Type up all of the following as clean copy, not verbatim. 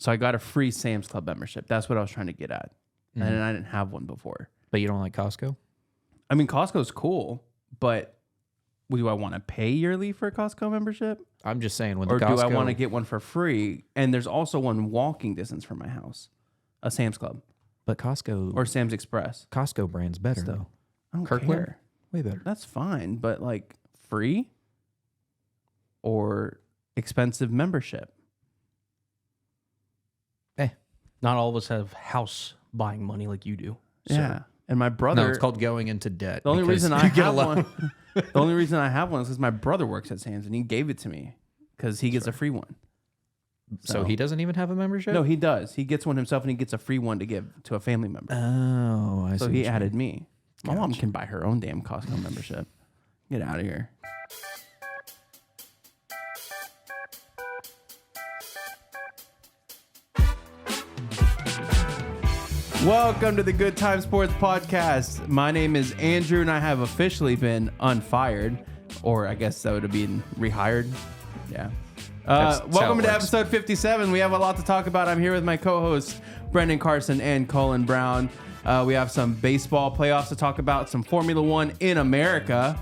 So I got a free Sam's Club membership. That's what I was trying to get at. And I didn't have one before. But you don't like Costco? I mean, Costco's cool, but do I want to pay yearly for a Costco membership? I'm just saying. Or do I want to get one for free? And there's also one walking distance from my house, a Sam's Club. But Costco... Or Sam's Express. Costco brand's better, though. I don't Kirkland? care. Way better. That's fine, but like free or expensive membership? Not all of us have house buying money like you do. Yeah. And my brother... No, it's called going into debt. The only reason I have one... The only reason I have one is because my brother works at Sam's and he gave it to me because he gets a free one. So he doesn't even have a membership? No, he does. He gets one himself and he gets a free one to give to a family member. Oh, I see. So he added me. My mom can buy her own damn Costco membership. Get out of here. Welcome to the Good Time Sports Podcast. My name is Andrew, and I have officially been unfired, or I guess that would have been rehired. Yeah. Welcome to episode 57. We have a lot to talk about. I'm here with my co-hosts, Brendan Carson and Colin Brown. We have some baseball playoffs to talk about, some Formula One in America.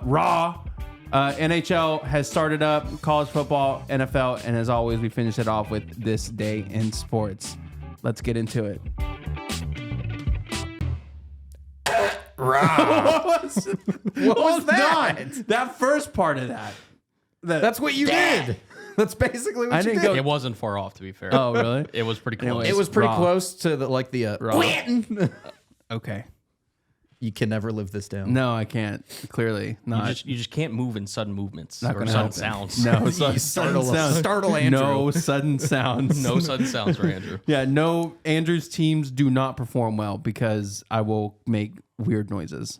Raw. NHL has started up, college football, NFL, and as always, we finish it off with This Day in Sports. Let's get into it. What was that? That first part of that. That's what you did. That's basically what you did. It wasn't far off, to be fair. Oh, really? It was pretty close. It was pretty Raw. close to the Raw. Okay. You can never live this down. No, I can't. Clearly not. You just can't move in sudden movements Not or gonna sudden happen. sounds. No, Startle Andrew. No sudden sounds. No sudden sounds for Andrew. Yeah, no. Andrew's teams do not perform well because I will make weird noises.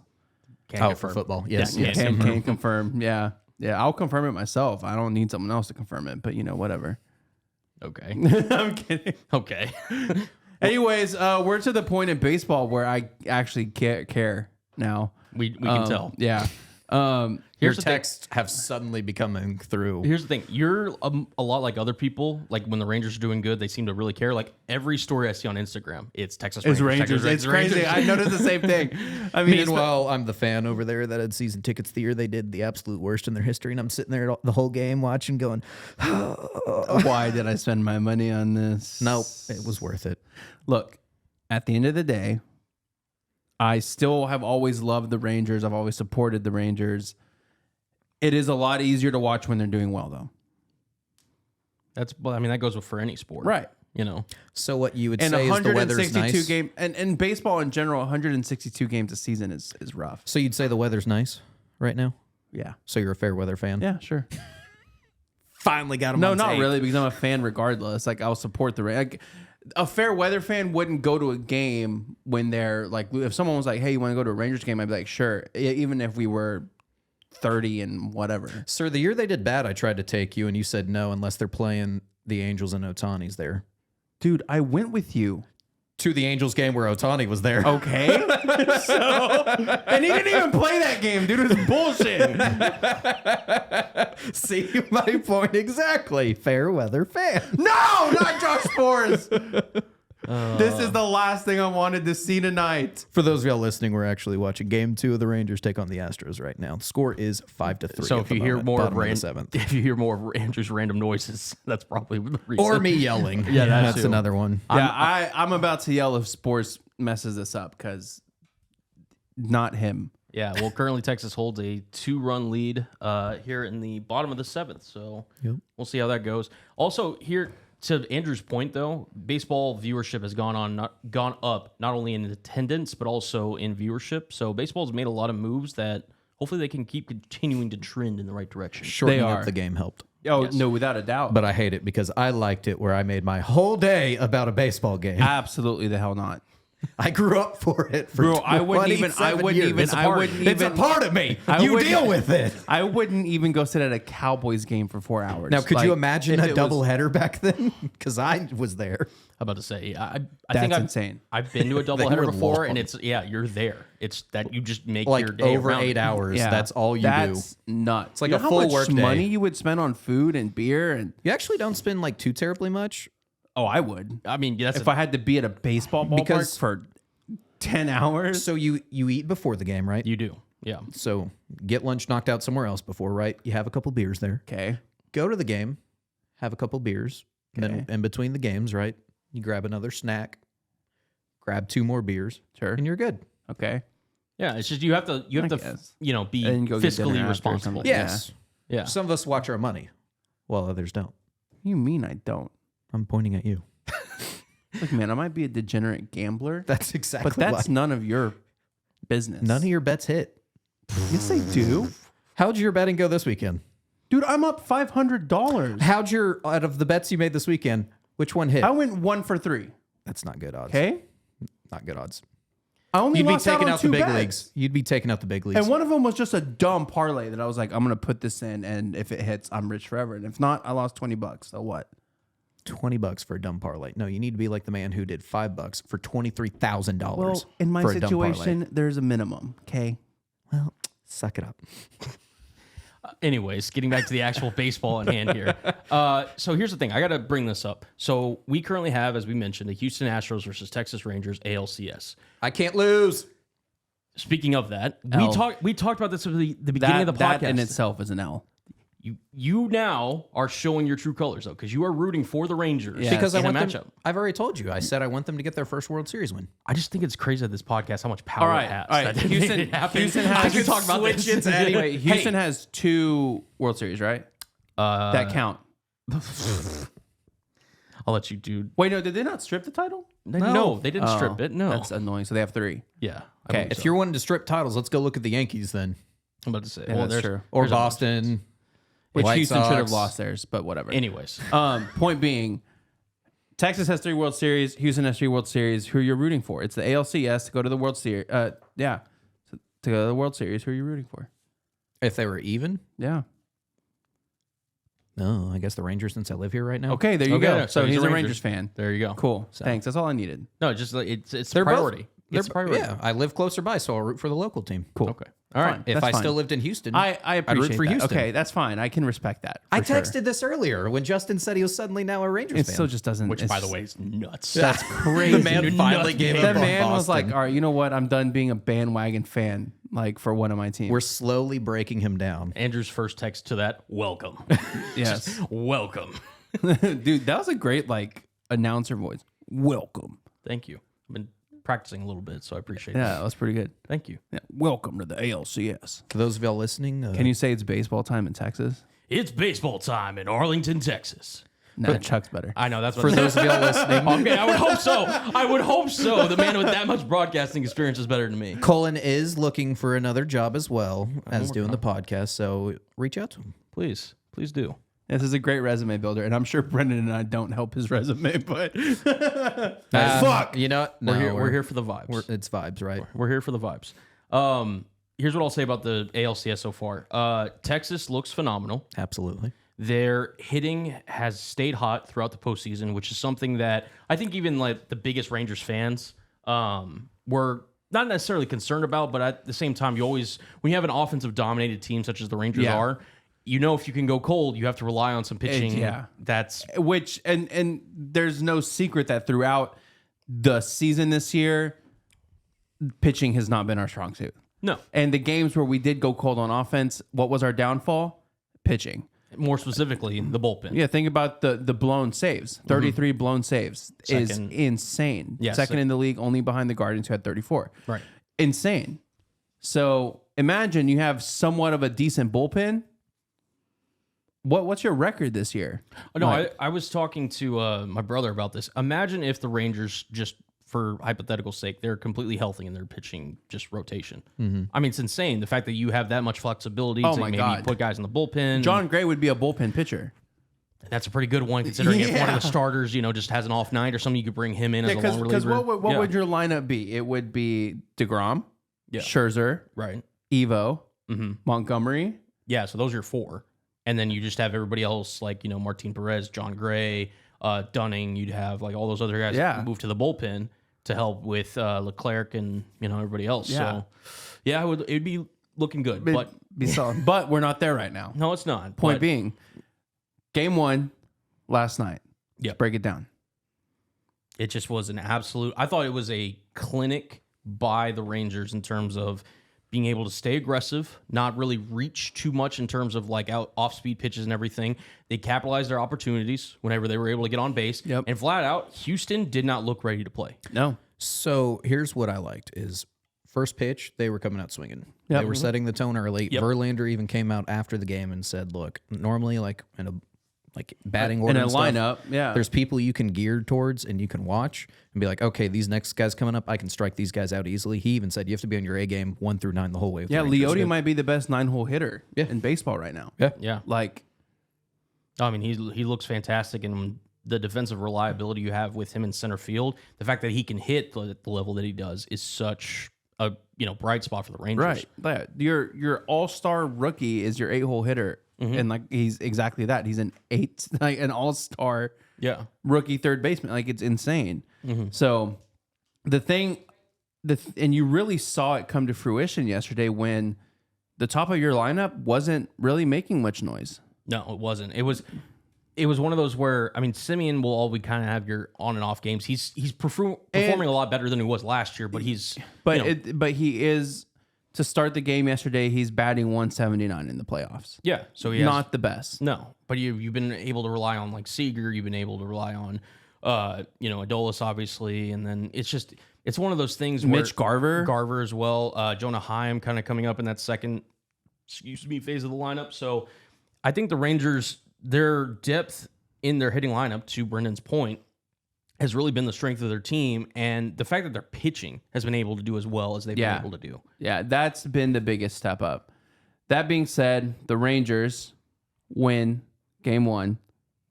Can't for confirm. football. Yes. Yeah, yes. Can confirm. Yeah. I'll confirm it myself. I don't need someone else to confirm it. But whatever. Okay. I'm kidding. Okay. Anyways, we're to the point in baseball where I actually care now. We can tell. Yeah. Your Here's the texts have suddenly become through. Here's the thing. You're a lot like other people. Like when the Rangers are doing good, they seem to really care. Like every story I see on Instagram, it's Texas Rangers. It's Rangers. Texas It's crazy. Rangers. I noticed the same thing. I mean, Meanwhile, I'm the fan over there that had season tickets the year they did the absolute worst in their history, and I'm sitting there the whole game watching, going, why did I spend my money on this? nope, it was worth it. Look, at the end of the day, I still have always loved the Rangers. I've always supported the Rangers. It is a lot easier to watch when they're doing well, though. That goes for any sport. Right. So what you would And say is the weather's 162 nice? game and baseball in general, 162 games a season is rough. So you'd say the weather's nice right now? Yeah. So you're a fair weather fan? Yeah, sure. Finally got him No, on not tape. really, because I'm a fan regardless. Like, I'll support the Rangers. Like, a fair weather fan wouldn't go to a game when they're like, if someone was like, hey, you want to go to a Rangers game? I'd be like, sure. Even if we were 30 and whatever. Sir, the year they did bad, I tried to take you, and you said no unless they're playing the Angels and Ohtani's there. Dude, I went with you. To the Angels game where Ohtani was there. Okay. And he didn't even play that game, dude. It was bullshit. See my point exactly. Fair weather fan. No, not Josh Sports. This is the last thing I wanted to see tonight. For those of y'all listening, we're actually watching Game 2 of the Rangers take on the Astros right now. The score is 5-3. So if you hear more of seventh, if you hear more of Andrew's random noises, that's probably the reason. or me yelling, Yeah, that's too. another one. Yeah, I'm about to yell if Sports messes this up because not him. Yeah, well, currently Texas holds a 2-run lead here in the bottom of the 7th, so we'll see how that goes. Also, here to Andrew's point, though, baseball viewership has gone up not only in attendance but also in viewership. So baseball's made a lot of moves that hopefully they can keep continuing to trend in the right direction. Shortening They are. up the game helped. Oh, Yes. no, without a doubt. But I hate it because I liked it where I made my whole day about a baseball game. Absolutely the hell not. I grew up for it. For Bro, I wouldn't even. It's a part of me. You deal with it. I wouldn't even go sit at a Cowboys game for 4 hours. Now, could you imagine if a it was- doubleheader back then? Because I was there. I'm about to say, I That's think insane. I've been to a They doubleheader were before, long. and you're there. It's that you just make Like your day over around 8 it. hours. Yeah, That's all you That's do. nuts. It's like You a know full how much work day. money you would spend on food and beer and You actually don't spend like too terribly much. Oh, I would. I mean, that's If I had to be at a baseball ballpark for 10 hours. So you eat before the game, right? you do. Yeah. So get lunch knocked out somewhere else before, right? You have a couple beers there. Okay. Go to the game, have a couple beers. And then in between the games, right? You grab another snack, grab 2 more beers. Sure. And you're good. Okay. Yeah. It's just you have to be And go get dinner fiscally after or responsible. something. Yes. Yeah. Some of us watch our money, while others don't. You mean I don't? I'm pointing at you. Look, man, I might be a degenerate gambler, That's exactly but that's none of your business. None of your bets hit. Yes, they do. How'd your betting go this weekend? Dude, I'm up $500. How'd your, out of the bets you made this weekend, which one hit? I went 1 for 3. That's not good odds. Okay. Not good odds. I only You'd be lost out taking on out the 2 big bets. leagues. You'd be taking out the big leagues. And one of them was just a dumb parlay that I was like, I'm going to put this in, and if it hits, I'm rich forever. And if not, I lost $20. So what? $20 for a dumb parlay. No, you need to be like the man who did $5 for $23,000. Well, in my for a dumb parlay. situation, there's a minimum. Okay. Well, suck it up. Anyways, getting back to the actual baseball in hand here. So here's the thing. I got to bring this up. So we currently have, as we mentioned, the Houston Astros versus Texas Rangers ALCS. I can't lose. Speaking of that, L. we talked about this at the beginning of the podcast. That in itself is an L. You now are showing your true colors, though, because you are rooting for the Rangers Because I in a want matchup. them, I've already told you. I said I want them to get their first World Series win. I just think it's crazy at this podcast how much power it has. All right. That didn't Houston happen. has. I could talk about this. Anyway, Houston has 2 World Series, right? That count. I'll let you do. Wait, no, did they not strip the title? No, they didn't strip it. No. That's annoying. So they have 3. Yeah. Okay. If you're wanting to strip titles, let's go look at the Yankees then. I'm about to say. Yeah, that's there's- true. Or there's a bunch. Boston. Which White Houston should have Sox. lost theirs, but whatever. Anyways. Point being, Texas has 3 World Series. Houston has 3 World Series. Who you're rooting for? It's the ALCS to go to the World Series. To go to the World Series. Who are you rooting for? If they were even? Yeah. No, I guess the Rangers since I live here right now. Okay, there you go. yeah, So he's a Rangers fan. There you go. Cool. Thanks. That's all I needed. No, just like it's They're a priority. both. It's a priority. Yeah, I live closer by, so I'll root for the local team. Cool. Okay. All right. Fine. If That's I fine. still lived in Houston, I I'd appreciate root for that. Houston. Okay, that's fine. I can respect that. I for sure. texted this earlier when Justin said he was suddenly now a Rangers It fan. still just doesn't. Which, it's- by the way, is nuts. that's crazy. The man finally gave The up on man was Boston. like, "All right, you know what? I'm done being a bandwagon fan. Like for one of my teams." We're slowly breaking him down. Andrew's first text to that, welcome. Yes, Welcome. dude, that was a great announcer voice. Welcome. Thank you. I've been practicing a little bit, so I appreciate Yeah, that. that was pretty good. Thank you. Yeah. Welcome to the ALCS. For those of y'all listening, Can you say it's baseball time in Texas? It's baseball time in Arlington, Texas. No, Chuck's better. I know that's what for those of y'all listening, Okay, I would hope so. I would hope so. The man with that much broadcasting experience is better than me. Colin is looking for another job as well as doing the podcast, so reach out to him. Please do. This is a great resume builder, and I'm sure Brendan and I don't help his resume, but Fuck, you know what? No, We're here for the vibes. It's vibes, right? We're here for the vibes. Here's what I'll say about the ALCS so far. Texas looks phenomenal. Absolutely. Their hitting has stayed hot throughout the postseason, which is something that I think even like the biggest Rangers fans were not necessarily concerned about, but at the same time, you always, when you have an offensive dominated team such as the Rangers Yeah. are, you know if you can go cold, you have to rely on some pitching. yeah. That's which and there's no secret that throughout the season this year, pitching has not been our strong suit. no. And the games where we did go cold on offense, what was our downfall? Pitching. More specifically, the bullpen. Yeah, think about the blown saves. 33 blown saves is Second. insane. Yeah, Second in the league, only behind the Guardians who had 34. Right. Insane. So imagine you have somewhat of a decent bullpen. What's your record this year? No, Like, I was talking to my brother about this. Imagine if the Rangers, just for hypothetical sake, they're completely healthy in their pitching just rotation. I mean, it's insane. The fact that you have that much flexibility Oh to my maybe God. put guys in the bullpen. John Gray would be a bullpen pitcher. That's a pretty good one considering if one Yeah. of the starters, just has an off night or something, you could bring him in as a long Because reliever. what Yeah. would your lineup be? It would be DeGrom, Yeah. Scherzer, Right. Evo, Mm-hmm. Montgomery. Yeah, so those are your four. And then you just have everybody else like, Martin Perez, John Gray, Dunning. You'd have like all those other guys Yeah. move to the bullpen to help with Leclerc and, everybody else. Yeah. So, yeah, it'd be looking good. But Be solid. But we're not there right now. no, it's not. Point But being, game 1 last night. Yep. Let's break it down. It just was an absolute. I thought it was a clinic by the Rangers in terms of being able to stay aggressive, not really reach too much in terms of like off-speed pitches and everything. They capitalized their opportunities whenever they were able to get on base. Yep. And flat out, Houston did not look ready to play. No. So here's what I liked is first pitch, they were coming out swinging. Yep. They were setting the tone early. Yep. Verlander even came out after the game and said, look, normally like in a batting order In a and stuff, lineup, yeah. there's people you can gear towards and you can watch and be like, okay, these next guys coming up, I can strike these guys out easily. He even said you have to be on your A game 1 through 9 the whole way. with Yeah, the Rangers. Leote might be the best 9-hole hitter in baseball right now. Yeah. Yeah. Like, I mean, he looks fantastic, and the defensive reliability you have with him in center field, the fact that he can hit the level that he does is such a bright spot for the Rangers. right. Yeah. Your all-star rookie is your 8-hole hitter. And like he's exactly that. He's an all-star rookie third baseman. Like it's insane. So and you really saw it come to fruition yesterday when the top of your lineup wasn't really making much noise. No, it wasn't. It was one of those where, I mean, Simeon will always kind of have your on and off games. He's performing a lot better than he was last year, but but he is. To start the game yesterday, he's batting 179 in the playoffs. Yeah, so he has, not the best. No, but you've been able to rely on like Seager. You've been able to rely on, Adolis obviously, and then it's one of those things. Mitch Garver as well. Jonah Heim kind of coming up in that second, phase of the lineup. So I think the Rangers, their depth in their hitting lineup, to Brendan's point, has really been the strength of their team, and the fact that their pitching has been able to do as well as they've been able to do. Yeah, that's been the biggest step up. That being said, the Rangers win game 1.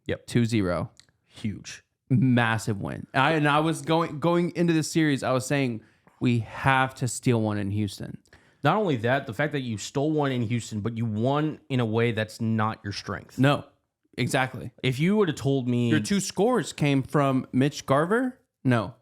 Yep. 2-0. Huge. Massive win. I was going into this series, I was saying we have to steal one in Houston. Not only that, the fact that you stole one in Houston, but you won in a way that's not your strength. No. Exactly. If you would have told me your 2 scores came from Mitch Garver, no,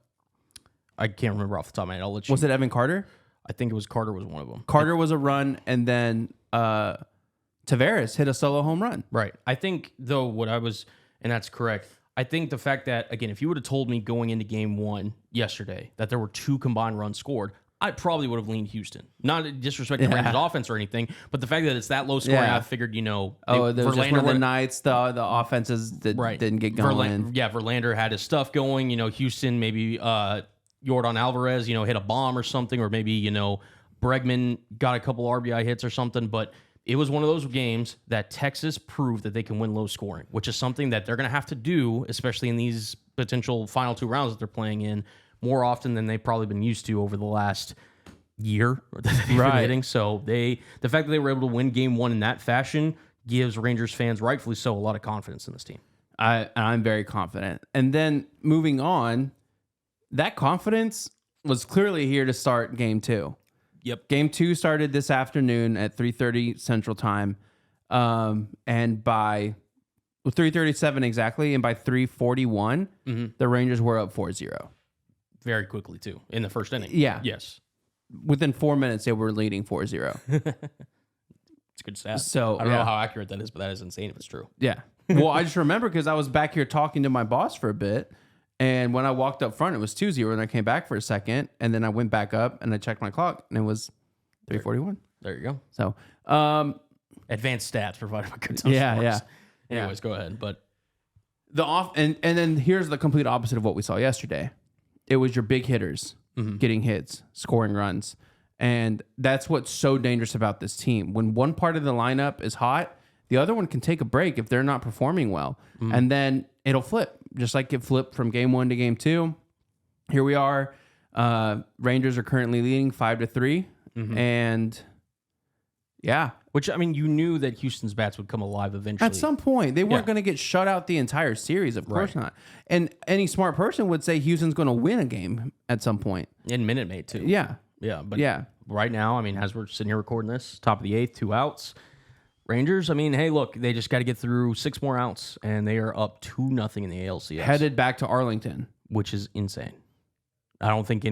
I can't remember off the top of my head. I'll let you. Was it Evan Carter? I think it was Carter was one of them. Carter was a run, and then Tavares hit a solo home run. Right. I think though and that's correct. I think the fact that, again, if you would have told me going into game 1 yesterday that there were 2 combined runs scored, I probably would have leaned Houston. Not disrespecting the Rangers offense or anything, but the fact that it's that low scoring, I figured, there was just one of the nights the offenses that didn't get going. Verlander had his stuff going. Houston, maybe Yordan Alvarez, hit a bomb or something, or maybe, Bregman got a couple RBI hits or something. But it was one of those games that Texas proved that they can win low scoring, which is something that they're going to have to do, especially in these potential final 2 rounds that they're playing in, more often than they've probably been used to over the last year that they've been hitting. So the fact that they were able to win game 1 in that fashion gives Rangers fans, rightfully so, a lot of confidence in this team. I'm very confident. And then moving on, that confidence was clearly here to start game 2. Yep. Game 2 started this afternoon at 3:30 Central Time. And by 3:37 exactly, and by 3:41, the Rangers were up 4-0. Very quickly, too, in the first inning. Yeah. Yes. Within 4 minutes, they were leading 4-0. It's a good stat. So I don't know how accurate that is, but that is insane if it's true. Yeah. Well, I just remember because I was back here talking to my boss for a bit, and when I walked up front, it was 2-0, and I came back for a second, and then I went back up, and I checked my clock, and it was 3:41. There you go. So, advanced stats provided by Good Time Sports. Anyways, go ahead. But and then here's the complete opposite of what we saw yesterday. It was your big hitters getting hits, scoring runs. And that's what's so dangerous about this team. When one part of the lineup is hot, the other one can take a break if they're not performing well. And then it'll flip, just like it flipped from game 1 to game 2. Here we are. Rangers are currently leading 5-3. And yeah. Which, I mean, you knew that Houston's bats would come alive eventually. At some point. They weren't going to get shut out the entire series. Of course not. And any smart person would say Houston's going to win a game at some point. In Minute Maid, too. Yeah. Yeah. But right now, I mean, as we're sitting here recording this, top of the 8th, 2 outs. Rangers, I mean, hey, look, they just got to get through 6 more outs, and they are up 2-0 in the ALCS. Headed back to Arlington. Which is insane. I don't think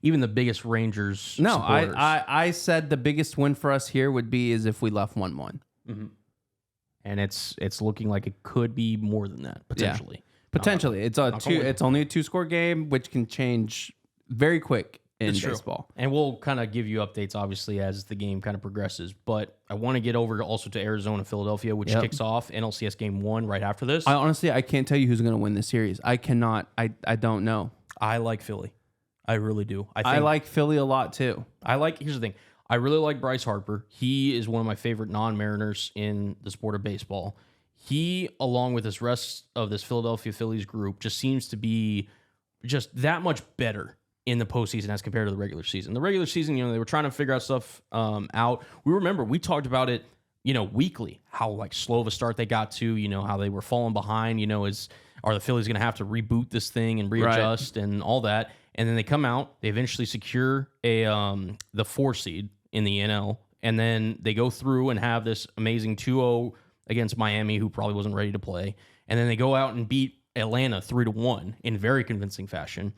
even the biggest Rangers No, supporters. I said the biggest win for us here would be is if we left 1-1. And it's looking like it could be more than that, potentially. Potentially. It's only a 2-score game, which can change very quick in baseball. And we'll kind of give you updates, obviously, as the game kind of progresses. But I want to get over also to Arizona, Philadelphia, which kicks off NLCS Game 1 right after this. I can't tell you who's going to win this series. I cannot. I don't know. I like Philly. I really do. I like Philly a lot, too. Here's the thing. I really like Bryce Harper. He is one of my favorite non-Mariners in the sport of baseball. He, along with this rest of this Philadelphia Phillies group, just seems to be just that much better in the postseason as compared to the regular season. The regular season, they were trying to figure out stuff out. We talked about it, weekly, how like slow of a start they got to, how they were falling behind, are the Phillies going to have to reboot this thing and readjust and all that? And then they come out, they eventually secure the 4 seed in the NL, and then they go through and have this amazing 2-0 against Miami, who probably wasn't ready to play. And then they go out and beat Atlanta 3-1 in very convincing fashion.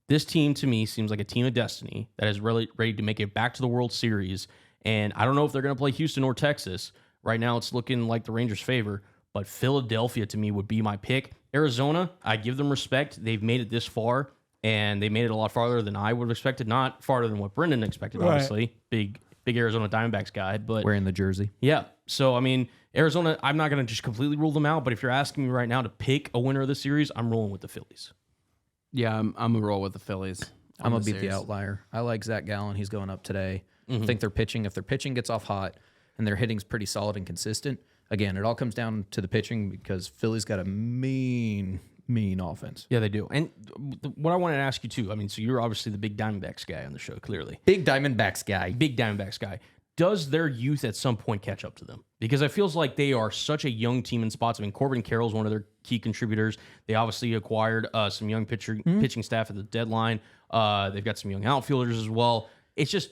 This team, to me, seems like a team of destiny that is really ready to make it back to the World Series. And I don't know if they're going to play Houston or Texas. Right now, it's looking like the Rangers' favor. But Philadelphia, to me, would be my pick. Arizona, I give them respect. They've made it this far, and they made it a lot farther than I would have expected. Not farther than what Brendan expected, obviously. Big Arizona Diamondbacks guy. But wearing the jersey. Yeah. So, Arizona, I'm not going to just completely rule them out. But if you're asking me right now to pick a winner of the series, I'm rolling with the Phillies. Yeah, I'm going to roll with the Phillies. I'm going to beat the outlier. I like Zach Gallen. He's going up today. I think their pitching, if their pitching gets off hot and their hitting's pretty solid and consistent, again, it all comes down to the pitching because Philly's got a mean offense. Yeah, they do. And what I wanted to ask you, too, so you're obviously the big Diamondbacks guy on the show, clearly. Big Diamondbacks guy. Big Diamondbacks guy. Does their youth at some point catch up to them? Because it feels like they are such a young team in spots. Corbin Carroll's one of their key contributors. They obviously acquired some young pitching staff at the deadline. They've got some young outfielders as well. It's just,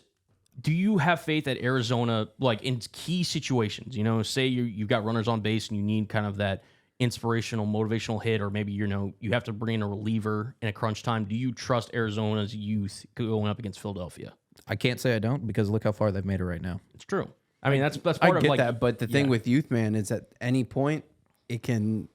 do you have faith that Arizona, like in key situations, say you've got runners on base and you need kind of that inspirational, motivational hit, or maybe, you have to bring in a reliever in a crunch time. Do you trust Arizona's youth going up against Philadelphia? I can't say I don't because look how far they've made it right now. It's true. That's part I of get that, but the thing with youth, man, is at any point they can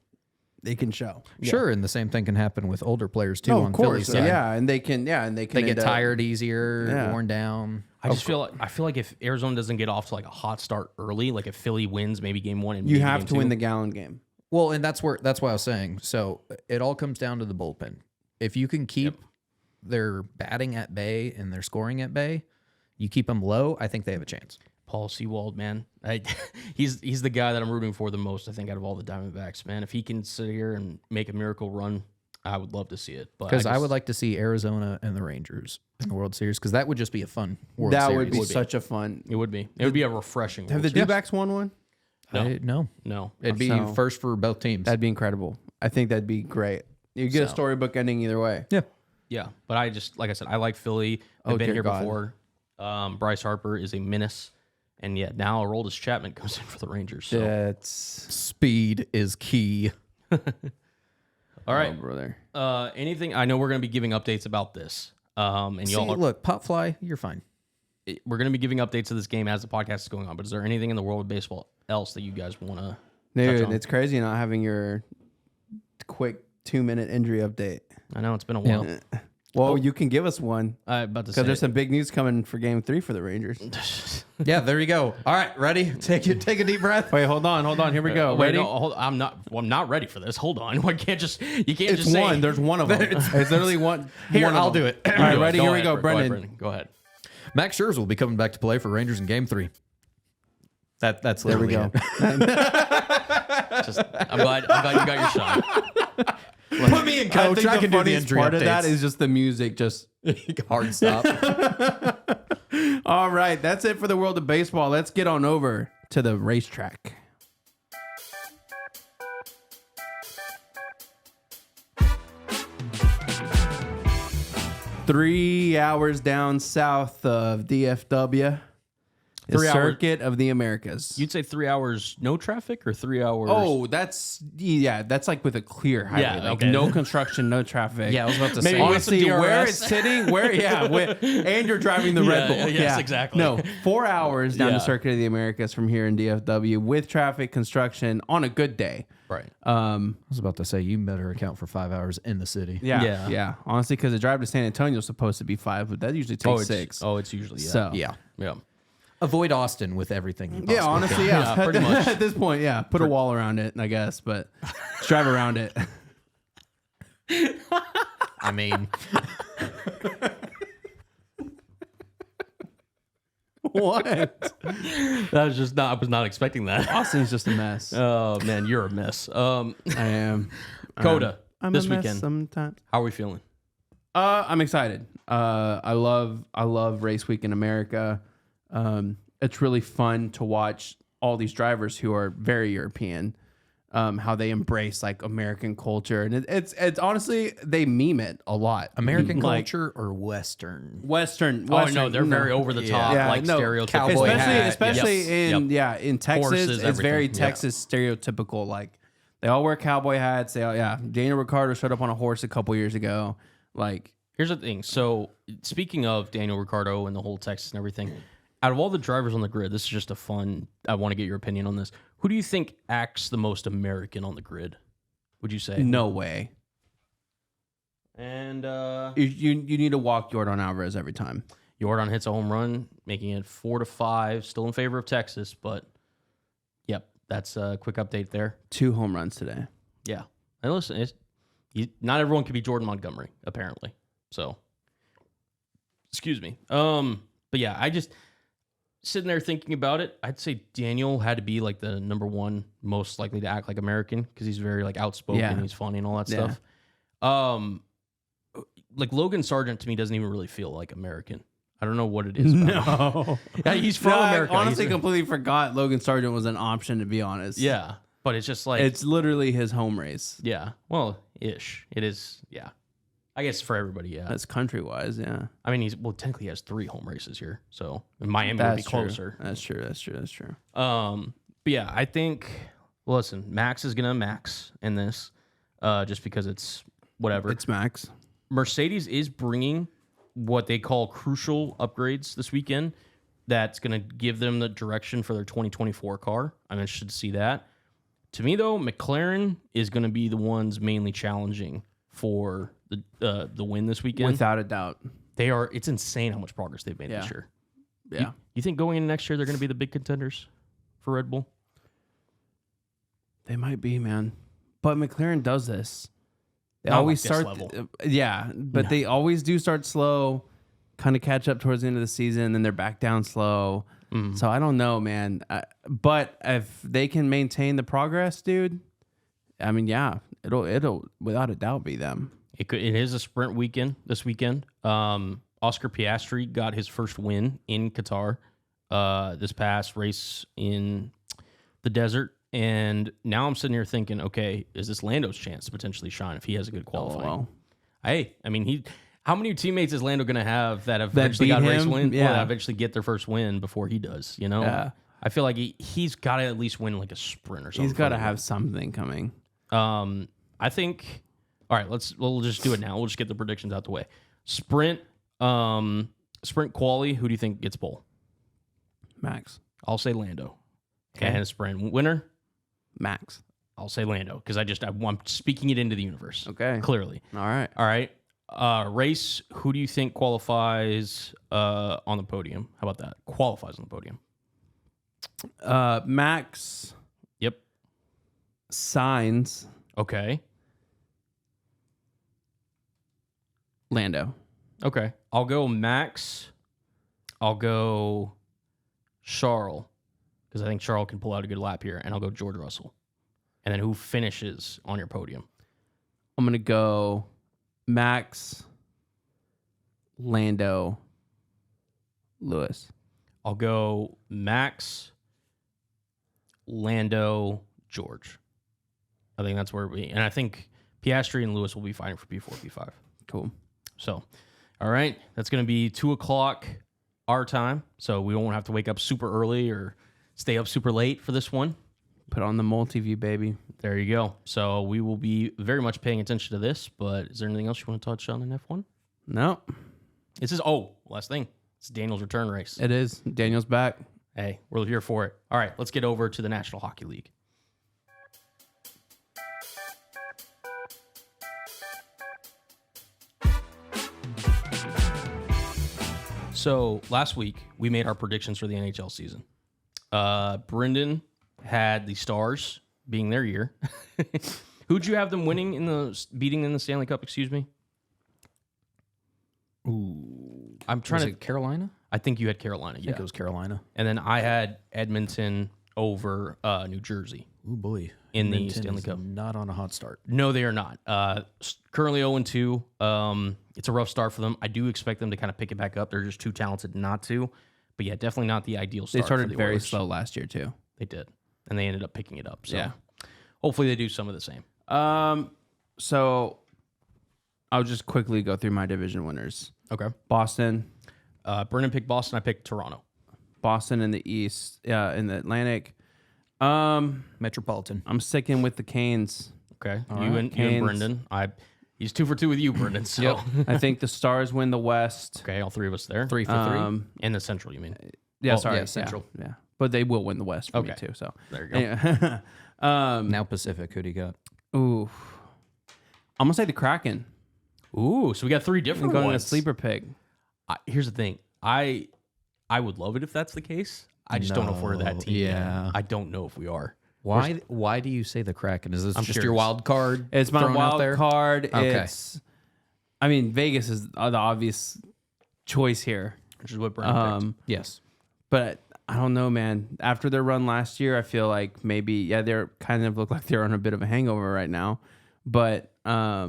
show. Sure, and the same thing can happen with older players too. Oh, on of course, Philly's side. and they get tired easier, worn down. I feel like if Arizona doesn't get off to like a hot start early, like if Philly wins maybe game 1 and you have to win the Gallen game. Well, and that's why I was saying. So it all comes down to the bullpen. If you can keep their batting at bay and their scoring at bay, you keep them low, I think they have a chance. Paul Sewald, man. He's the guy that I'm rooting for the most, I think, out of all the Diamondbacks, man. If he can sit here and make a miracle run, I would love to see it. Because I would like to see Arizona and the Rangers in the World Series, because that would just be a fun World Series. That would be such a fun. It would be. It would be a refreshing Have World the D-backs won one? No. It'd be first for both teams. That'd be incredible. I think that'd be great. You get a storybook ending either way. Yeah, but I just, like I said, I like Philly. I've been here before. Bryce Harper is a menace. And yet now Aroldis Chapman comes in for the Rangers. So. Speed is key. All right. Brother. Anything? I know we're going to be giving updates about this. Look, Pop Fly, you're fine. We're going to be giving updates of this game as the podcast is going on. But is there anything in the world of baseball else that you guys want to touch on? It's crazy not having your quick 2-minute injury update. I know it's been a while. Yeah. Well, you can give us one. Because there's some big news coming for Game 3 for the Rangers. Yeah, there you go. All right, ready? Take a deep breath. Wait, hold on. Here we go. Wait, ready? no, I'm not ready for this. Hold on. You can't just It's say one. There's one of them. It's literally one. Here, one I'll do it. All right, ready? Here we go, Brendan. Brendan. Go ahead. Max Scherzer will be coming back to play for Rangers in Game 3. That's there we literally go. I'm glad you got your shot. Put me in, coach. I can do the injury part updates. of that is just the music, just hard stop. All right, that's it for the world of baseball. Let's get on over to the racetrack. Three hours down south of DFW. The 3 hours. Circuit of the Americas. You'd say 3 hours no traffic or 3 hours? Oh, that's like with a clear highway. Yeah, like okay. No construction, no traffic. Yeah, I was about to Maybe say. with some Honestly, where DRS. it's sitting, and you're driving the Red Bull. Yes, exactly. No, 4 hours down Yeah. the Circuit of the Americas from here in DFW with traffic, construction on a good day. Right. I was about to say you better account for 5 hours in the city. Yeah. Honestly, because the drive to San Antonio is supposed to be 5, but that usually takes 6. It's usually, yeah. So Yeah. Yeah. Avoid Austin with everything. You yeah, possibly honestly, can. yeah. pretty much. At this point, yeah. Put a wall around it, I guess, but just drive around it. I mean, What? That was just not. I was not expecting that. Austin's just a mess. Oh man, you're a mess. I am. COTA I'm this a mess weekend. sometimes. How are we feeling? I'm excited. I love race week in America. It's really fun to watch all these drivers who are very European, how they embrace like American culture, and it's honestly they meme it a lot. American Like, culture or Western? Western. Oh no, they're very over the top, Yeah, like no, stereotypical. cowboy hat. especially Yes. in Texas, Horses, it's very everything. Yeah. Texas stereotypical. Like they all wear cowboy hats. Daniel Ricciardo showed up on a horse a couple years ago. Like Here's the thing. So speaking of Daniel Ricciardo and the whole Texas and everything, out of all the drivers on the grid, this is just a fun. I want to get your opinion on this. Who do you think acts the most American on the grid? Would you say? no way. And You need to walk Jordan Alvarez every time. Jordan hits a home run, making it 4-5. Still in favor of Texas, but yep, that's a quick update there. 2 home runs today. Yeah, and listen, not everyone can be Jordan Montgomery, apparently. So, excuse me. But yeah, I just sitting there thinking about it. I'd say Daniel had to be like the number one most likely to act like American because he's very like outspoken, Yeah. he's funny and all that Yeah. stuff. Like Logan Sargent to me doesn't even really feel like American. I don't know what it is. About him. No. Yeah, he's from America. I honestly He's- completely forgot Logan Sargent was an option, to be honest. yeah, but it's just like It's literally his home race. yeah, well, ish. It is. Yeah, I guess for everybody. Yeah, That's country wise, yeah. I mean, technically he has 3 home races here, so and Miami would be That's true. closer. That's true. But yeah, I think. Well, listen, Max is gonna max in this, just because it's whatever. It's Max. Mercedes is bringing what they call crucial upgrades this weekend. That's gonna give them the direction for their 2024 car. I'm interested to see that. To me, though, McLaren is gonna be the ones mainly challenging for the win this weekend. Without a doubt. They are. It's insane how much progress they've made Yeah. this year. Yeah. You think going into next year they're going to be the big contenders for Red Bull? They might be, man. But McLaren does this. They Not always like this start. level. But they always do start slow, kind of catch up towards the end of the season, then they're back down slow. So I don't know, man. But if they can maintain the progress, dude, I mean, yeah, it'll without a doubt be them. It is a sprint weekend this weekend. Oscar Piastri got his first win in Qatar this past race in the desert. And now I'm sitting here thinking, okay, is this Lando's chance to potentially shine if he has a good qualifying? well. Hey, I mean, how many teammates is Lando going to have that eventually beat got a race him? win? Yeah. Or that eventually get their first win before he does, you know? Yeah. I feel like he's got to at least win like a sprint or something. He's got to have something coming. I think. All right, we'll just do it now. We'll just get the predictions out the way. Sprint quali. Who do you think gets pole? Max. I'll say Lando. Okay. And a sprint winner. Max. I'll say Lando because I'm speaking it into the universe. Okay. Clearly. All right. All right. Race. Who do you think qualifies on the podium? How about that? Qualifies on the podium. Max. Yep. Signs. Okay. Lando. Okay. I'll go Max. I'll go Charles because I think Charles can pull out a good lap here, and I'll go George Russell. And then who finishes on your podium? I'm going to go Max, Lando, Lewis. I'll go Max, Lando, George. I think that's where we, and I think Piastri and Lewis will be fighting for P4, P5. Cool. So, all right, that's going to be 2:00 our time, so we won't have to wake up super early or stay up super late for this one. Put on the multi-view, baby. There you go. So we will be very much paying attention to this, but is there anything else you want to touch on in F1? No. This is, last thing. It's Daniel's return race. It is. Daniel's back. Hey, we're here for it. All right, let's get over to the National Hockey League. So last week, we made our predictions for the NHL season. Brendan had the Stars being their year. Who'd you have them beating in the Stanley Cup, excuse me? Ooh. I'm trying Was it Carolina? I think you had Carolina, I think it was Carolina. And then I had Edmonton over New Jersey. Oh, boy. In the Edmonton Stanley is Cup. Not on a hot start. No, they are not. Currently 0-2. It's a rough start for them. I do expect them to kind of pick it back up. They're just too talented not to. But yeah, definitely not the ideal start. They started for the very Oilers. slow last year, too. They did. And they ended up picking it up. So Yeah. hopefully they do some of the same. So I'll just quickly go through my division winners. Okay. Boston. Brennan picked Boston. I picked Toronto. Boston in the East. Yeah, in the Atlantic. Metropolitan. I'm sticking with the Canes. Okay. All You right, and Canes. Brendan. He's 2 for 2 with you, Brendan. So I think the Stars win the West. okay, all three of us there. 3 for 3. In the Central, you mean? Yeah, Well, sorry. yeah, Central. Yeah. But they will win the West for me, Okay. too. So There you go. Yeah. Now Pacific. Who do you got? Ooh. I'm going to say the Kraken. Ooh, so we got 3 I'm different going to ones. sleeper pick. Here's the thing. I would love it if that's the case. I just don't know if we're that team. yet. Yeah. I don't know if we are. Why do you say the Kraken? Is this I'm just curious. your wild card? It's my thrown out wild there? card. Okay. I mean, Vegas is the obvious choice here. Which is what Brendan picked. Yes. But I don't know, man. After their run last year, I feel like maybe, they're kind of look like they're on a bit of a hangover right now. But I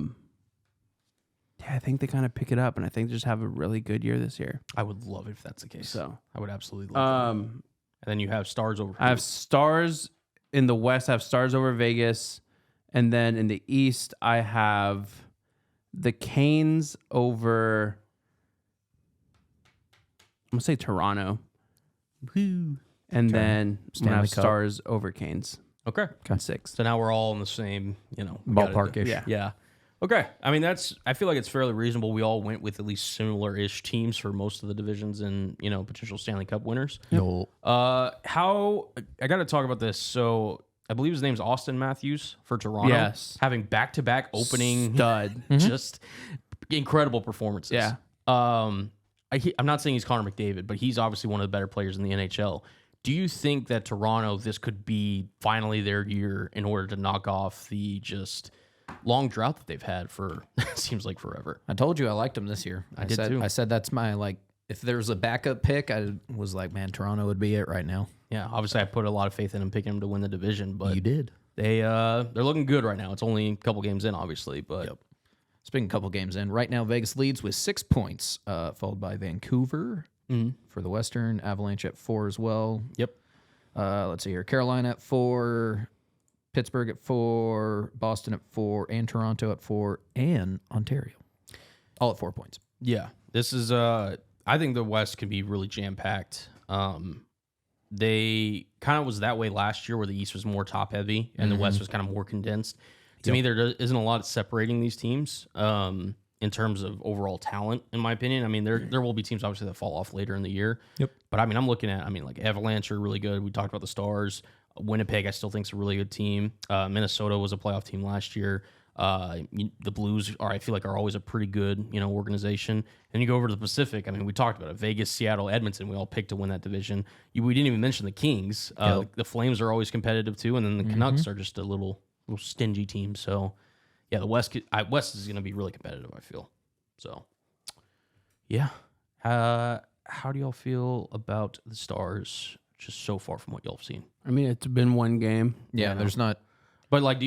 think they kind of pick it up, and I think they just have a really good year this year. I would love it if that's the case. So, I would absolutely love it. um, And then you have Stars over. I have Stars in the West. I have Stars over Vegas, and then in the East, I have the Canes over. I'm gonna say Toronto. Woo. And then I'm gonna have Cup. Stars over Canes. Okay. Got 6. So now we're all in the same, we gotta Ballpark-ish. do- Yeah. Okay. I mean, I feel like it's fairly reasonable. We all went with at least similar-ish teams for most of the divisions and, potential Stanley Cup winners. No. I got to talk about this. So I believe his name's Austin Matthews for Toronto. Yes. Having back-to-back opening, Stud. just incredible performances. Yeah. I'm not saying he's Connor McDavid, but he's obviously one of the better players in the NHL. Do you think that Toronto, this could be finally their year in order to knock off the just long drought that they've had for seems like forever? I told you I liked him this year. I did said, too. I said that's my if there was a backup pick, I was like, man, Toronto would be it right now. Yeah, obviously I put a lot of faith in him picking him to win the division, but You did. they're looking good right now. It's only a couple games in, obviously, but Yep. Speaking a couple games in, right now Vegas leads with 6 points, followed by Vancouver for the Western, Avalanche at 4 as well. Yep. Let's see here. Carolina at 4, Pittsburgh at 4, Boston at 4, and Toronto at 4, and Ontario. All at 4 points. Yeah, this is. I think the West can be really jam packed. They kind of was that way last year, where the East was more top heavy and the West was kind of more condensed. To me, there isn't a lot separating these teams in terms of overall talent, in my opinion. I mean, there will be teams obviously that fall off later in the year. Yep. But I mean, I'm looking at like Avalanche are really good. We talked about the Stars. Winnipeg, I still think is a really good team. Minnesota was a playoff team last year. The Blues I feel like are always a pretty good, organization. And you go over to the Pacific. I mean, we talked about it. Vegas, Seattle, Edmonton. We all picked to win that division. We didn't even mention the Kings. The Flames are always competitive too, and then the Canucks are just a little stingy team. So, yeah, the West is going to be really competitive, I feel. So, yeah. How do y'all feel about the Stars just so far from what y'all have seen? I mean, it's been one game. Yeah, there's not. But like,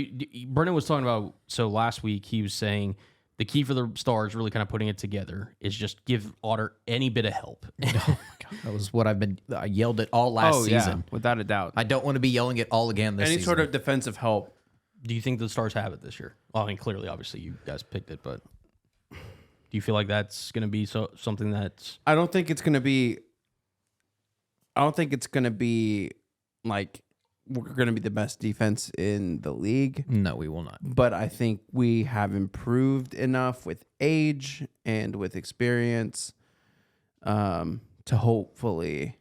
Brendan was talking about, so last week he was saying the key for the Stars really kind of putting it together is just give Otter any bit of help. Oh my God, that was what I yelled it all last season. Without a doubt. I don't want to be yelling it all again this Any season. sort of defensive help. Do you think the Stars have it this year? Well, I mean, clearly, obviously, you guys picked it, but do you feel like that's going to be something that's... I don't think it's going to be I don't think it's going to be like we're going to be the best defense in the league. No, we will not. But I think we have improved enough with age and with experience to hopefully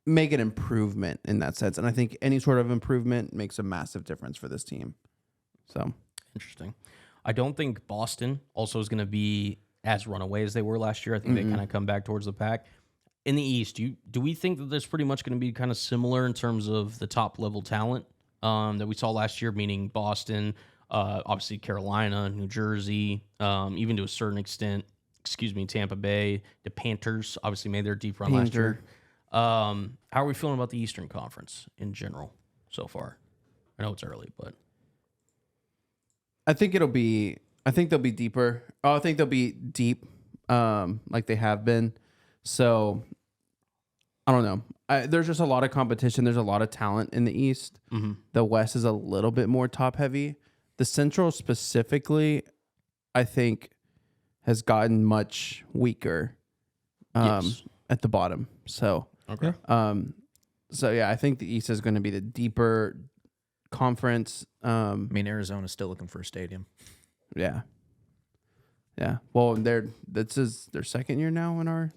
make an improvement in that sense. And I think any sort of improvement makes a massive difference for this team. So interesting. I don't think Boston also is going to be as runaway as they were last year. I think they kind of come back towards the pack. In the East, do we think that there's pretty much going to be kind of similar in terms of the top level talent that we saw last year, meaning Boston, obviously Carolina, New Jersey, even to a certain extent, Tampa Bay, the Panthers obviously made their deep run last year. How are we feeling about the Eastern Conference in general so far? I know it's early, but I think they'll be deeper. I think they'll be deep like they have been. So I don't know. There's just a lot of competition. There's a lot of talent in the East. Mm-hmm. The West is a little bit more top heavy. The Central specifically, I think, has gotten much weaker at the bottom. So, okay. So yeah, I think the East is going to be the deeper conference. I mean, Arizona's still looking for a stadium. Yeah. Yeah. Well, this is their second year now in our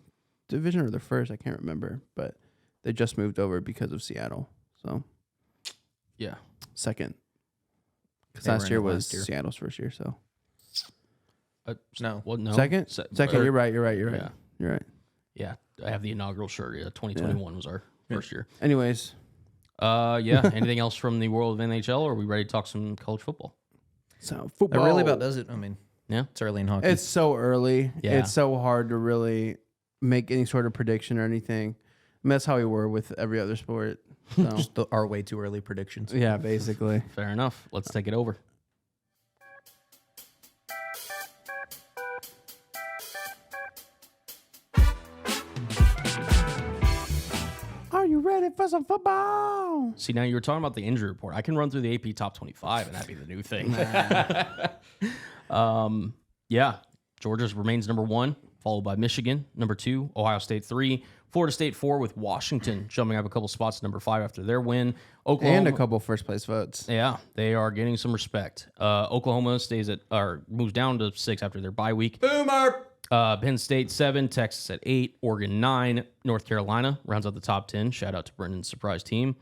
division, or their first, I can't remember, but they just moved over because of Seattle. So yeah, second, because last year was Seattle's first year. So no, second. You're right. Yeah. You're right. Yeah, I have the inaugural shirt. Yeah, 2021 was our first year. Anyways, yeah. Anything else from the world of NHL, or are we ready to talk some college football? So football. That really about does it. I mean, yeah, it's early in hockey. It's so early. Yeah. It's so hard to really make any sort of prediction or anything. I mean, that's how we were with every other sport. So. Just our way too early predictions. Yeah, basically. Fair enough. Let's take it over. Are you ready for some football? See, now you were talking about the injury report. I can run through the AP top 25, and that'd be the new thing. Yeah, Georgia remains number 1. Followed by Michigan, number 2, Ohio State 3, Florida State 4, with Washington jumping up a couple spots to number 5 after their win. Oklahoma, and a couple first place votes. Yeah, they are getting some respect. Oklahoma moves down to 6 after their bye week. Boomer. Penn State 7, Texas at 8, Oregon 9, North Carolina rounds out the top 10. Shout out to Brendan's surprise team.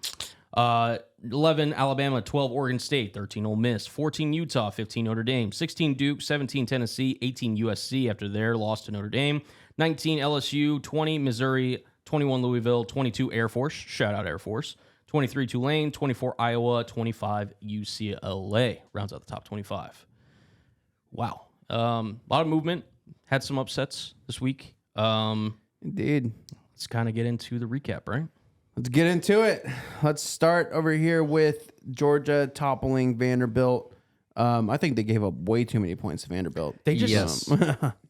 11, Alabama, 12, Oregon State, 13, Ole Miss, 14, Utah, 15, Notre Dame, 16, Duke, 17, Tennessee, 18, USC after their loss to Notre Dame, 19, LSU, 20, Missouri, 21, Louisville, 22, Air Force, shout out Air Force, 23, Tulane, 24, Iowa, 25, UCLA rounds out the top 25. Wow. A lot of movement. Had some upsets this week. Indeed. Let's kind of get into the recap, right? Let's get into it. Let's start over here with Georgia toppling Vanderbilt. I think they gave up way too many points to Vanderbilt. They just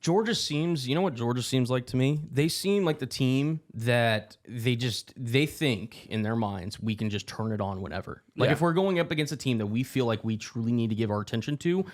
Georgia seems, you know what Georgia seems like to me? They seem like the team that they think in their minds we can just turn it on whenever. Like if we're going up against a team that we feel like we truly need to give our attention to,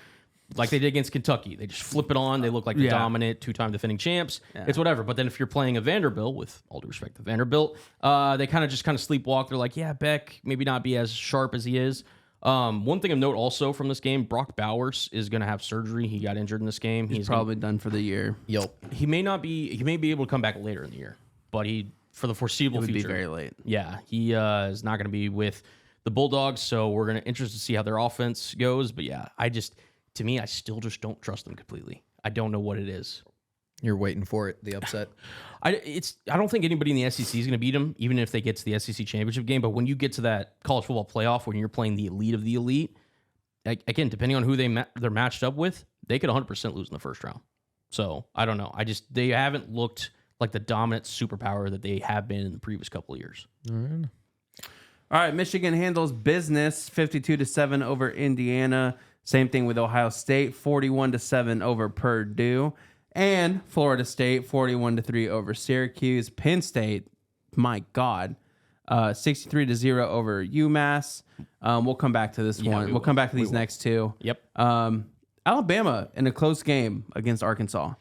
like they did against Kentucky. They just flip it on. They look like the dominant 2-time defending champs. Yeah. It's whatever. But then if you're playing a Vanderbilt, with all due respect to Vanderbilt, they kind of sleepwalk. They're like, yeah, Beck maybe not be as sharp as he is. One thing of note also from this game, Brock Bowers is going to have surgery. He got injured in this game. He's probably done for the year. Yep. He may be able to come back later in the year, but for the foreseeable future. Be very late. Yeah, he is not going to be with the Bulldogs, so we're going to interested to see how their offense goes. But yeah, to me, I still just don't trust them completely. I don't know what it is. You're waiting for it, the upset. I don't think anybody in the SEC is going to beat them, even if they get to the SEC championship game. But when you get to that college football playoff, when you're playing the elite of the elite, again, depending on who they're matched up with, they could 100% lose in the first round. So I don't know. They haven't looked like the dominant superpower that they have been in the previous couple of years. All right, Michigan handles business 52-7 over Indiana. Same thing with Ohio State, 41-7 over Purdue. And Florida State, 41-3 over Syracuse. Penn State, my God, 63-0 over UMass. We'll come back to this one. We'll come back to these next two. Yep. Alabama in a close game against Arkansas.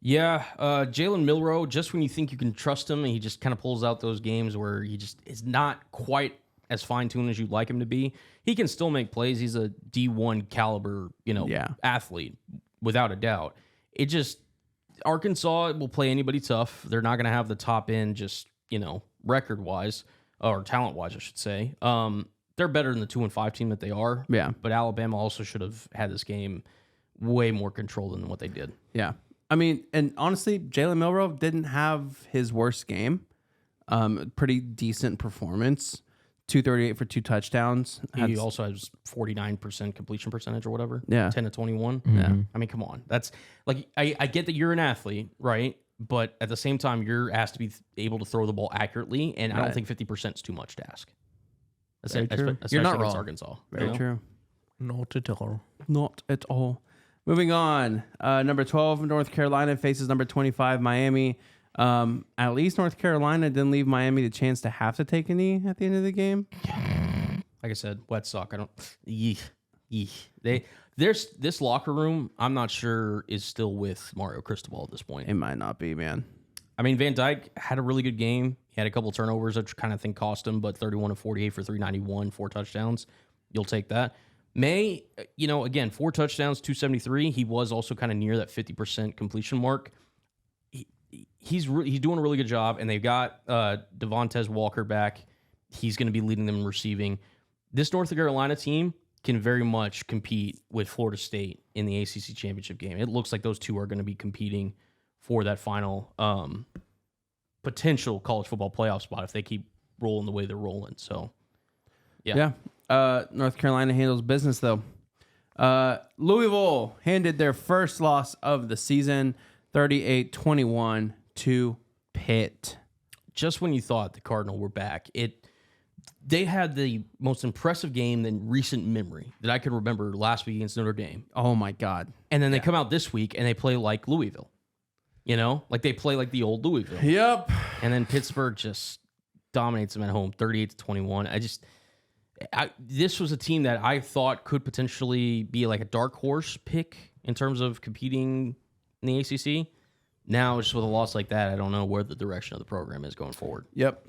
Yeah, Jalen Milroe, just when you think you can trust him, he just kind of pulls out those games where he just is not quite as fine-tuned as you'd like him to be. He can still make plays. He's a D1 caliber, athlete, without a doubt. It just, Arkansas will play anybody tough. They're not going to have the top end just, record-wise, or talent-wise, I should say. They're better than the 2-5 team that they are. Yeah. But Alabama also should have had this game way more controlled than what they did. Yeah. I mean, and honestly, Jalen Milroe didn't have his worst game. Pretty decent performance. 238 for 2 touchdowns. He also has 49% completion percentage or whatever. Yeah. 10 to 21. Mm-hmm. Yeah. I mean, come on. That's like, I get that you're an athlete, right? But at the same time, you're asked to be able to throw the ball accurately. And I don't think 50% is too much to ask. True. You're not wrong. Arkansas. Very true. Not at all. Not at all. Moving on, number 12, North Carolina faces number 25, Miami. At least North Carolina didn't leave Miami the chance to have to take a knee at the end of the game. Like I said, wet sock. I don't. This locker room, I'm not sure is still with Mario Cristobal at this point. It might not be, man. I mean, Van Dyke had a really good game. He had a couple turnovers, which kind of think cost him, but 31 of 48 for 391, 4 touchdowns. You'll take that. May, again, 4 touchdowns, 273. He was also kind of near that 50% completion mark. He's doing a really good job, and they've got Devontae Walker back. He's going to be leading them in receiving. This North Carolina team can very much compete with Florida State in the ACC championship game. It looks like those two are going to be competing for that final potential college football playoff spot if they keep rolling the way they're rolling. So, yeah. North Carolina handles business, though. Louisville handed their first loss of the season, 38-21 to Pitt. Just when you thought the Cardinal were back, they had the most impressive game in recent memory that I can remember last week against Notre Dame. Oh, my God. And then they come out this week and they play like Louisville. Like they play like the old Louisville. Yep. And then Pittsburgh just dominates them at home, 38-21. This was a team that I thought could potentially be like a dark horse pick in terms of competing in the ACC. Now, just with a loss like that, I don't know where the direction of the program is going forward. Yep.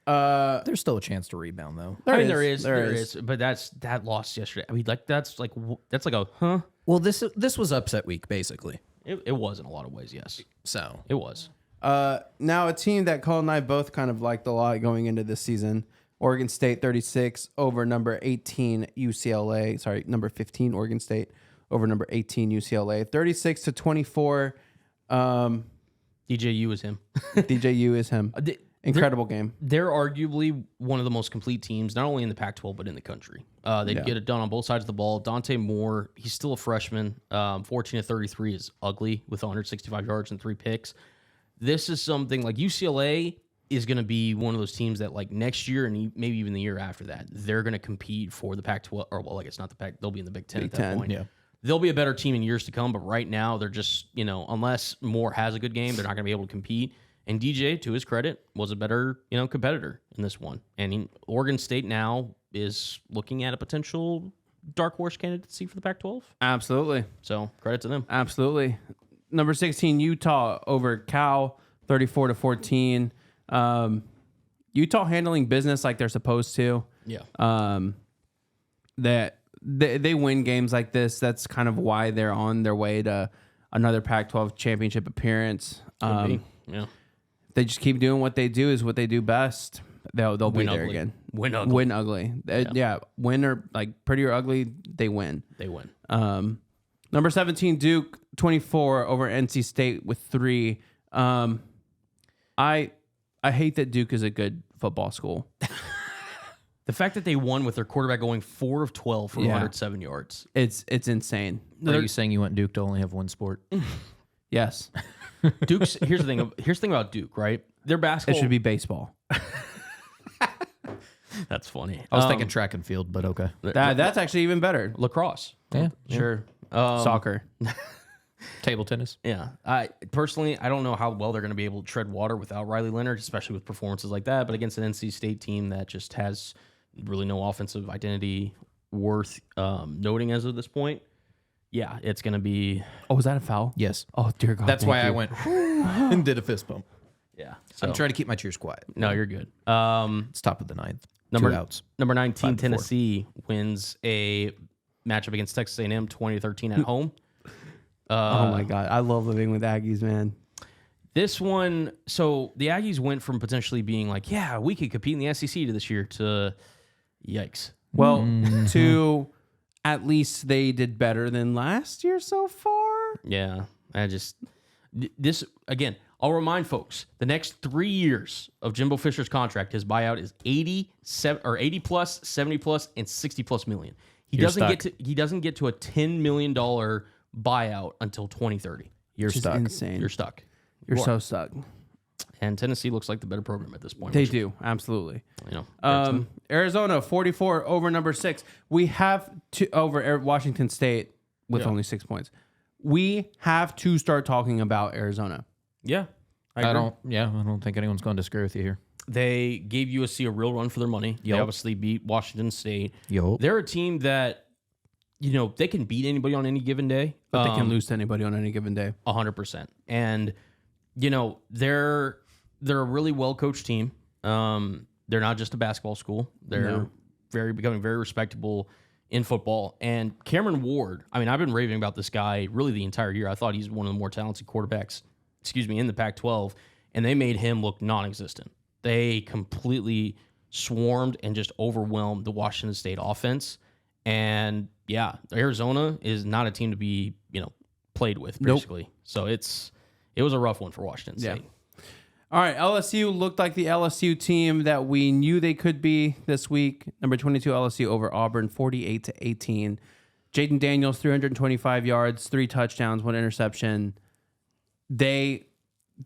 There's still a chance to rebound, though. There is. But that loss yesterday. I mean, that's like a huh? Well, this was upset week, basically. It was in a lot of ways, yes. So it was. Now, a team that Cole and I both kind of liked a lot going into this season, Oregon State 36 over number 18 UCLA. Sorry, number 15 Oregon State over number 18 UCLA. 36-24. DJU is him. DJU is him. Incredible game. They're arguably one of the most complete teams, not only in the Pac-12, but in the country. They get it done on both sides of the ball. Dante Moore, he's still a freshman. 14-33 is ugly with 165 yards and 3 picks. This is something like UCLA is going to be one of those teams that like next year and maybe even the year after that, they're going to compete for the Pac-12. Or, well, like it's not the Pac. They'll be in the Big Ten at that point. Yeah. They'll be a better team in years to come, but right now they're just, unless Moore has a good game, they're not going to be able to compete. And DJ, to his credit, was a better, competitor in this one. And Oregon State now is looking at a potential dark horse candidacy for the Pac-12. Absolutely. So credit to them. Absolutely. Number 16, Utah over Cal, 34-14. Utah handling business like they're supposed to. Yeah. That they win games like this. That's kind of why they're on their way to another Pac-12 championship appearance. Yeah. They just keep doing what they do is what they do best. They'll be there again. Win ugly. Win ugly. Yeah. Win or like pretty or ugly, they win. They win. Number 17, Duke, 24 over NC State with 3. I hate that Duke is a good football school. The fact that they won with their quarterback going 4 of 12 for 107 yards. It's insane. Are you saying you want Duke to only have one sport? Yes. Duke's here's the thing about Duke, right? Their basketball It should be baseball. That's funny. I was thinking track and field, but okay. That's actually even better. Lacrosse. Yeah. Sure. Soccer. Table tennis. Yeah. I don't know how well they're going to be able to tread water without Riley Leonard, especially with performances like that. But against an NC State team that just has really no offensive identity worth noting as of this point, yeah, it's going to be. Oh, was that a foul? Yes. Oh, dear God. That's why I went and did a fist bump. Yeah. I'm trying to keep my cheers quiet. No, you're good. It's top of the ninth. Number 2 outs. Number 19, 5-4. Tennessee wins a matchup against Texas A&M 20-13 at home. Oh, my God. I love living with Aggies, man. This one, so the Aggies went from potentially being like, yeah, we could compete in the SEC to this year to yikes. Well, to at least they did better than last year so far. Yeah, this again. I'll remind folks: the next 3 years of Jimbo Fisher's contract, his buyout is 80 plus, 70 plus, and 60 plus million. He doesn't get to a $10 million buyout until 2030. You're stuck. Insane. You're stuck. You're so stuck. And Tennessee looks like the better program at this point. They do, absolutely. You know, Arizona 44 over number 6. We have to over Washington State with only 6 points. We have to start talking about Arizona. yeah, I don't think anyone's going to disagree with you here. They gave USC a real run for their money. They obviously beat Washington State. Yup. They're a team that, they can beat anybody on any given day. But they can lose to anybody on any given day. 100%. And, they're a really well-coached team. They're not just a basketball school. They're becoming very respectable in football. And Cameron Ward, I've been raving about this guy really the entire year. I thought he's one of the more talented quarterbacks, in the Pac-12, and they made him look non-existent. They completely swarmed and just overwhelmed the Washington State offense. And yeah, Arizona is not a team to be, played with basically. Nope. So it was a rough one for Washington State. Yeah. All right, LSU looked like the LSU team that we knew they could be this week. Number 22 LSU over Auburn 48-18. Jaden Daniels 325 yards, 3 touchdowns, 1 interception. They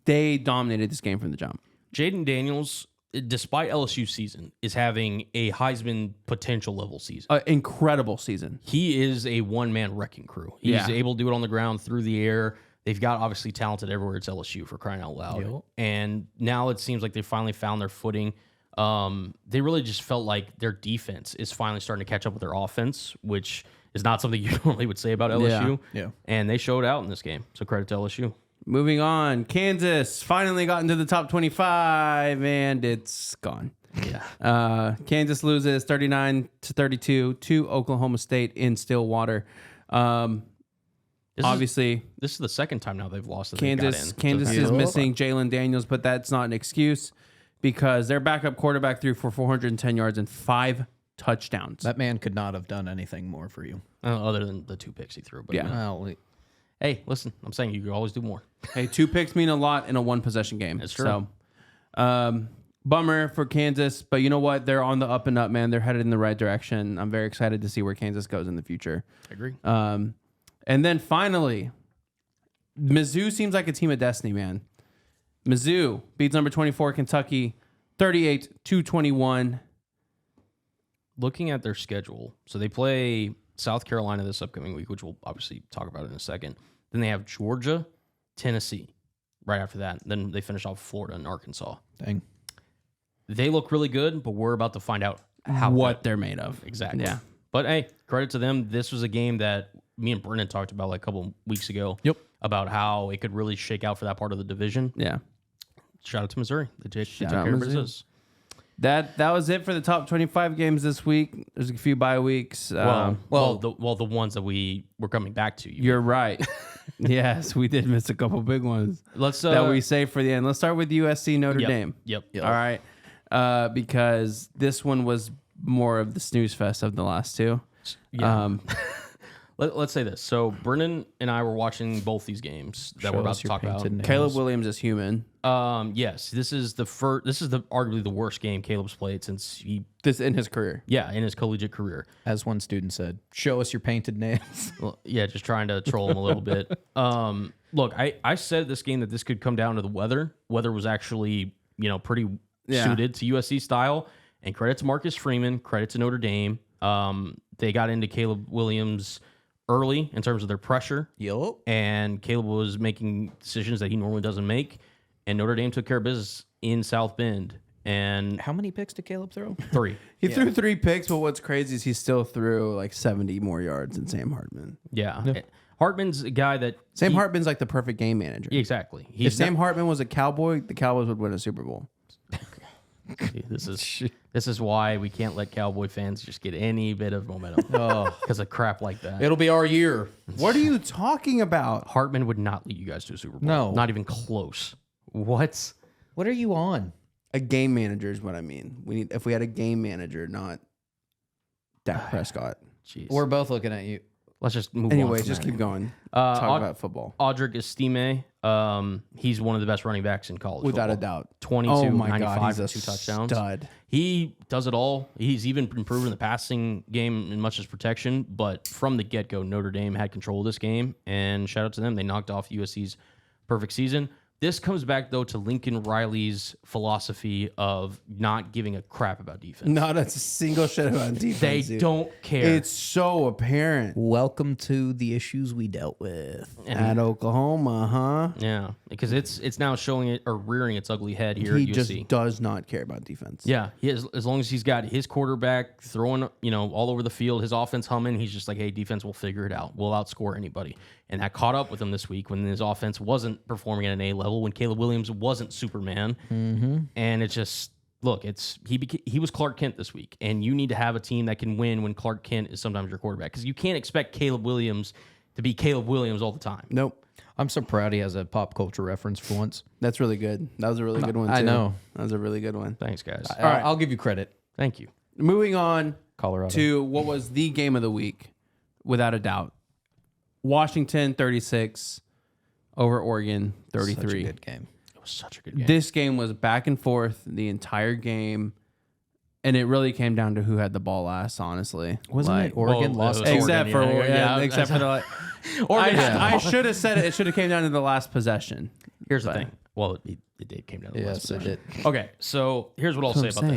dominated this game from the jump. Jaden Daniels, despite LSU season, is having a Heisman potential level season. Incredible season. He is a one-man wrecking crew. He's able to do it on the ground, through the air. They've got obviously talented everywhere. It's LSU, for crying out loud. Yep. And now it seems like they finally found their footing. They really just felt like their defense is finally starting to catch up with their offense, which is not something you normally would say about LSU. Yeah. And they showed out in this game. So credit to LSU. Moving on, Kansas finally got into the top 25, and it's gone. Yeah. Kansas loses 39-32 to Oklahoma State in Stillwater. Obviously, this is the second time now they've lost. Kansas is missing Jalen Daniels, but that's not an excuse because their backup quarterback threw for 410 yards and 5 touchdowns. That man could not have done anything more for you, other than the 2 picks he threw. But hey, listen, I'm saying you could always do more. Hey, 2 picks mean a lot in a 1-possession game. That's true. So, bummer for Kansas, but you know what? They're on the up and up, man. They're headed in the right direction. I'm very excited to see where Kansas goes in the future. I agree. And then finally, Mizzou seems like a team of destiny, man. Mizzou beats number 24 Kentucky 38-21. Looking at their schedule, so they play South Carolina this upcoming week, which we'll obviously talk about in a second. Then they have Georgia, Tennessee right after that. Then they finish off Florida and Arkansas. Dang. They look really good, but we're about to find out what they're made of. Exactly. Yeah. But hey, credit to them. This was a game that me and Brennan talked about like a couple weeks ago. Yep. About how it could really shake out for that part of the division. Yeah. Shout out to Missouri. They took care of business. That was it for the top 25 games this week. There's a few bye weeks. The ones that we were coming back to. You're right. Yes, we did miss a couple big ones. That we saved for the end. Let's start with USC Notre Dame. Yep. All right. Because this one was more of the snooze fest of the last 2. Yeah. Let's say this. So Brennan and I were watching both these games that we're about to talk about. Caleb Williams is human. Yes, this is arguably the worst game Caleb's played since this in his career. Yeah, in his collegiate career. As one student said, "Show us your painted nails." Well, yeah, just trying to troll him a little bit. Look, I said this game that this could come down to the weather. Weather was actually pretty suited to USC style. And credit to Marcus Freeman. Credit to Notre Dame. They got into Caleb Williams early in terms of their pressure. Yep. And Caleb was making decisions that he normally doesn't make. And Notre Dame took care of business in South Bend. And How many picks did Caleb throw? 3. He threw 3 picks, but what's crazy is he still threw like 70 more yards than Sam Hartman. Yeah. Hartman's a guy that Sam Hartman's like the perfect game manager. Exactly. If Sam Hartman was a Cowboy, the Cowboys would win a Super Bowl. This is why we can't let Cowboy fans just get any bit of momentum because of crap like that. It'll be our year. What are you talking about? Hartman would not lead you guys to a Super Bowl. No. Not even close. What? What are you on? A game manager is what I mean. If we had a game manager, not Dak Prescott. Jeez. We're both looking at you. Let's just move on. Anyways, from just that. keep going. Talk about football. Audric Estime, he's one of the best running backs in college Without football. a doubt. 22, Oh my 95, God, he's a 2 touchdowns. stud. He does it all. He's even improved in the passing game in much as protection. But from the get-go, Notre Dame had control of this game. And shout out to them. They knocked off USC's perfect season. This comes back, though, to Lincoln Riley's philosophy of not giving a crap about defense. Not a single shit about defense. They dude. don't care. It's so apparent. Welcome to the issues we dealt with. At Oklahoma, huh? Yeah, because it's now showing it or rearing its ugly head here He at USC. just does not care about defense. Yeah, as long as he's got his quarterback throwing, all over the field, his offense humming, he's just like, hey, defense will figure it out. We'll outscore anybody. And that caught up with him this week when his offense wasn't performing at an A level, when Caleb Williams wasn't Superman. Mm-hmm. And it's just, look, he was Clark Kent this week. And you need to have a team that can win when Clark Kent is sometimes your quarterback. Because you can't expect Caleb Williams to be Caleb Williams all the time. Nope. I'm so proud he has a pop culture reference for once. That's really good. That was a really good one, too. I know. That was a really good one. Thanks, guys. All right, I'll give you credit. Thank you. Moving on Colorado. to what was the game of the week, without a doubt. Washington 36 over Oregon 33. Such a good game. It was such a good game. This game was back and forth the entire game, and it really came down to who had the ball last, honestly. Wasn't it Oregon well, lost? it was Except for Oregon, yeah. except for the I should have said it should have came down to the last possession. Here's the thing. Well, it did came down to the last Yes, it possession. did. Okay, so here's what I'll That's say what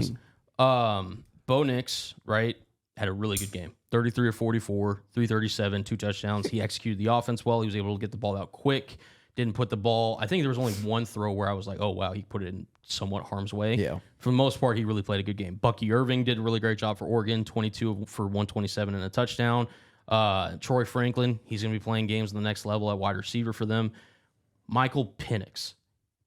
about I'm this. Bo Nix, right, had a really good game. 33 or 44, 337, 2 touchdowns. He executed the offense well. He was able to get the ball out quick. Didn't put the ball. I think there was only one throw where I was like, oh, wow, he put it in somewhat harm's way. Yeah. For the most part, he really played a good game. Bucky Irving did a really great job for Oregon, 22 for 127 and a touchdown. Troy Franklin, he's going to be playing games on the next level at wide receiver for them. Michael Penix